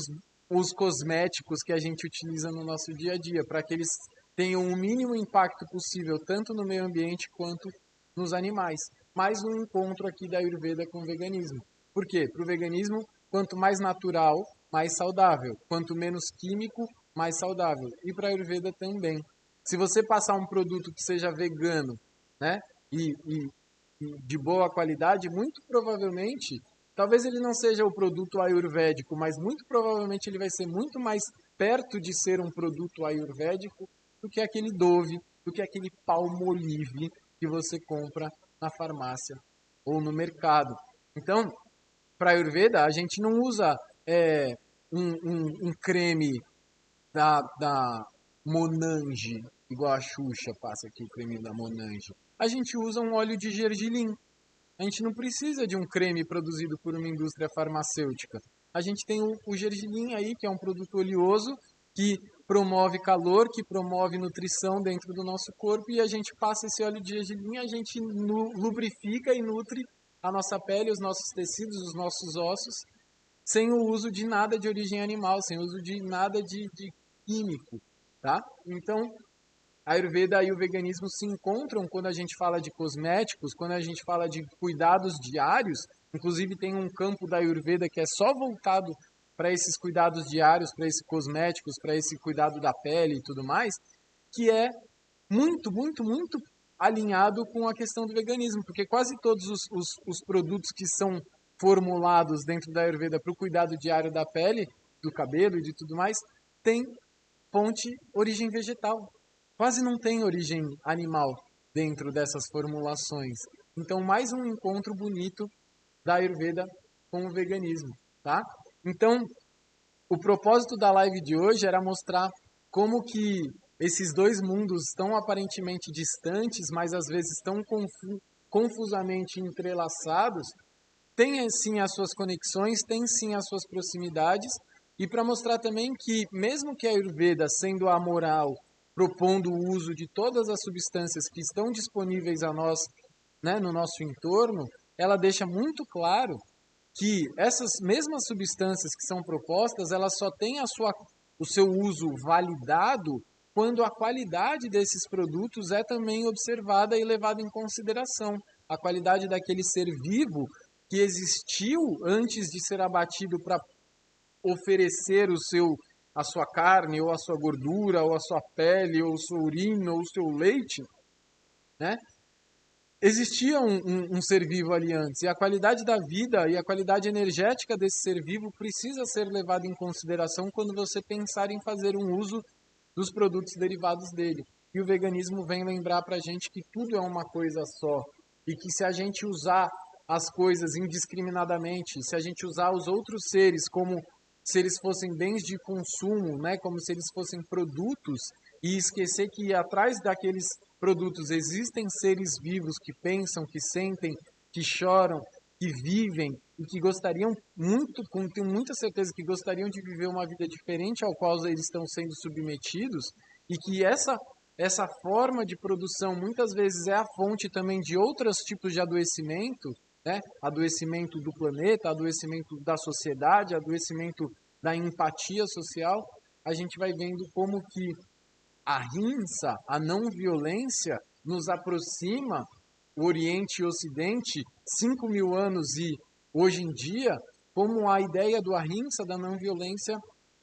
os cosméticos que a gente utiliza no nosso dia a dia, para que eles tenham o mínimo impacto possível, tanto no meio ambiente quanto nos animais. Mais um encontro aqui da Ayurveda com o veganismo. Por quê? Para o veganismo, quanto mais natural, mais saudável. Quanto menos químico, mais saudável. E para a Ayurveda também. Se você passar um produto que seja vegano, né, e de boa qualidade, muito provavelmente, talvez ele não seja o produto ayurvédico, mas muito provavelmente ele vai ser muito mais perto de ser um produto ayurvédico do que aquele Dove, do que aquele Palmolive que você compra na farmácia ou no mercado. Então, para a Ayurveda, a gente não usa um creme da Monange, igual a Xuxa passa aqui o creme da Monange. A gente usa um óleo de gergelim. A gente não precisa de um creme produzido por uma indústria farmacêutica. A gente tem o gergelim aí, que é um produto oleoso, que promove calor, que promove nutrição dentro do nosso corpo, e a gente passa esse óleo de gergelim, a gente lubrifica e nutre a nossa pele, os nossos tecidos, os nossos ossos, sem o uso de nada de origem animal, sem o uso de nada de químico, tá? Então, a Ayurveda e o veganismo se encontram quando a gente fala de cosméticos, quando a gente fala de cuidados diários. Inclusive tem um campo da Ayurveda que é só voltado para esses cuidados diários, para esses cosméticos, para esse cuidado da pele e tudo mais, que é muito, muito, muito alinhado com a questão do veganismo, porque quase todos os produtos que são formulados dentro da Ayurveda para o cuidado diário da pele, do cabelo e de tudo mais, tem fonte origem vegetal. Quase não tem origem animal dentro dessas formulações. Então, mais um encontro bonito da Ayurveda com o veganismo, tá? Então, o propósito da live de hoje era mostrar como que esses dois mundos estão aparentemente distantes, mas às vezes estão confusamente entrelaçados, têm sim as suas conexões, têm sim as suas proximidades, e para mostrar também que, mesmo que a Ayurveda, sendo a moral, propondo o uso de todas as substâncias que estão disponíveis a nós, né, no nosso entorno, ela deixa muito claro que essas mesmas substâncias que são propostas, elas só têm o seu uso validado quando a qualidade desses produtos é também observada e levada em consideração. A qualidade daquele ser vivo que existiu antes de ser abatido para oferecer a sua carne, ou a sua gordura, ou a sua pele, ou o seu urina, ou o seu leite, né? Existia um ser vivo ali antes, e a qualidade da vida e a qualidade energética desse ser vivo precisa ser levada em consideração quando você pensar em fazer um uso dos produtos derivados dele. E o veganismo vem lembrar para a gente que tudo é uma coisa só, e que se a gente usar as coisas indiscriminadamente, se a gente usar os outros seres como se eles fossem bens de consumo, né, como se eles fossem produtos, e esquecer que atrás daqueles produtos existem seres vivos que pensam, que sentem, que choram, que vivem e que gostariam muito, tenho muita certeza que gostariam de viver uma vida diferente ao qual eles estão sendo submetidos, e que essa forma de produção muitas vezes é a fonte também de outros tipos de adoecimento, né? Adoecimento do planeta, adoecimento da sociedade, adoecimento da empatia social. A gente vai vendo como que a rinça, a não violência, nos aproxima, o Oriente e o Ocidente, 5.000 anos e hoje em dia, como a ideia do ahimsa, da não violência,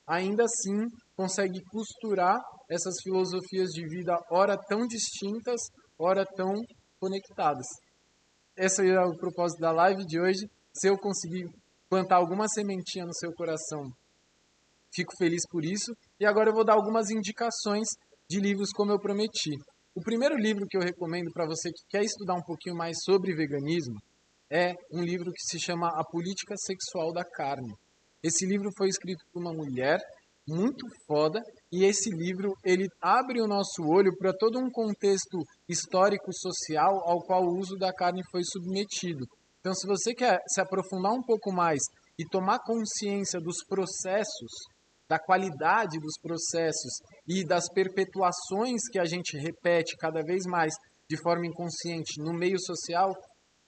ainda assim consegue costurar essas filosofias de vida, ora tão distintas, ora tão conectadas. Esse é o propósito da live de hoje. Se eu conseguir plantar alguma sementinha no seu coração, fico feliz por isso. E agora eu vou dar algumas indicações de livros como eu prometi. O primeiro livro que eu recomendo para você que quer estudar um pouquinho mais sobre veganismo é um livro que se chama A Política Sexual da Carne. Esse livro foi escrito por uma mulher muito foda, e esse livro ele abre o nosso olho para todo um contexto histórico-social ao qual o uso da carne foi submetido. Então, se você quer se aprofundar um pouco mais e tomar consciência dos processos, da qualidade dos processos e das perpetuações que a gente repete cada vez mais de forma inconsciente no meio social,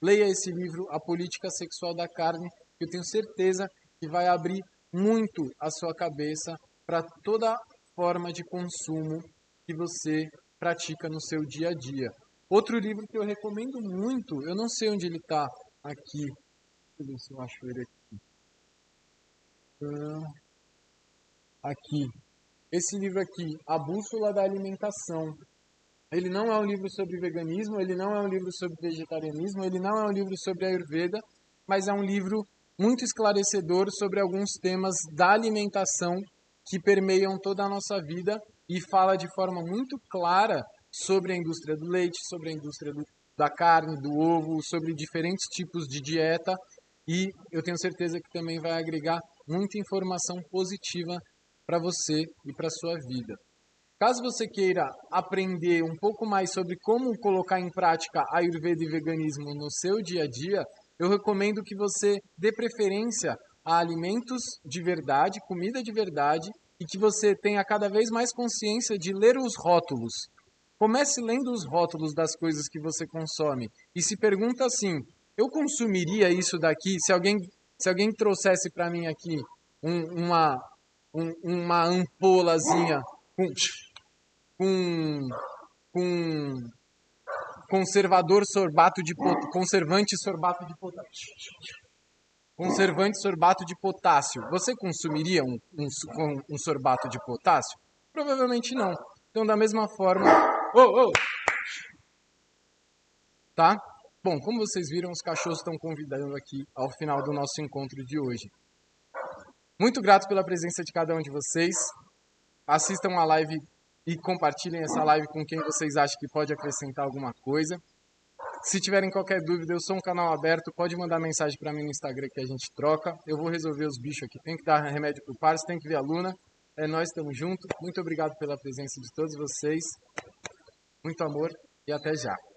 leia esse livro, A Política Sexual da Carne, que eu tenho certeza que vai abrir muito a sua cabeça para toda forma de consumo que você pratica no seu dia a dia. Outro livro que eu recomendo muito, eu não sei onde ele está aqui, deixa eu ver se eu acho ele aqui. Aqui. Esse livro aqui, A Bússola da Alimentação. Ele não é um livro sobre veganismo, ele não é um livro sobre vegetarianismo, ele não é um livro sobre Ayurveda, mas é um livro muito esclarecedor sobre alguns temas da alimentação que permeiam toda a nossa vida, e fala de forma muito clara sobre a indústria do leite, sobre a indústria da carne, do ovo, sobre diferentes tipos de dieta, e eu tenho certeza que também vai agregar muita informação positiva para você e para a sua vida. Caso você queira aprender um pouco mais sobre como colocar em prática Ayurveda e veganismo no seu dia a dia, eu recomendo que você dê preferência a alimentos de verdade, comida de verdade, e que você tenha cada vez mais consciência de ler os rótulos. Comece lendo os rótulos das coisas que você consome e se pergunta assim, eu consumiria isso daqui se alguém trouxesse para mim aqui uma ampolazinha com conservante sorbato de potássio. Você consumiria um sorbato de potássio? Provavelmente não. Então, da mesma forma... Tá? Bom, como vocês viram, os cachorros estão convidando aqui ao final do nosso encontro de hoje. Muito grato pela presença de cada um de vocês. Assistam a live e compartilhem essa live com quem vocês acham que pode acrescentar alguma coisa. Se tiverem qualquer dúvida, eu sou um canal aberto, pode mandar mensagem para mim no Instagram que a gente troca. Eu vou resolver os bichos aqui. Tem que dar remédio pro Parse, tem que ver a Luna. Nós estamos juntos. Muito obrigado pela presença de todos vocês. Muito amor e até já.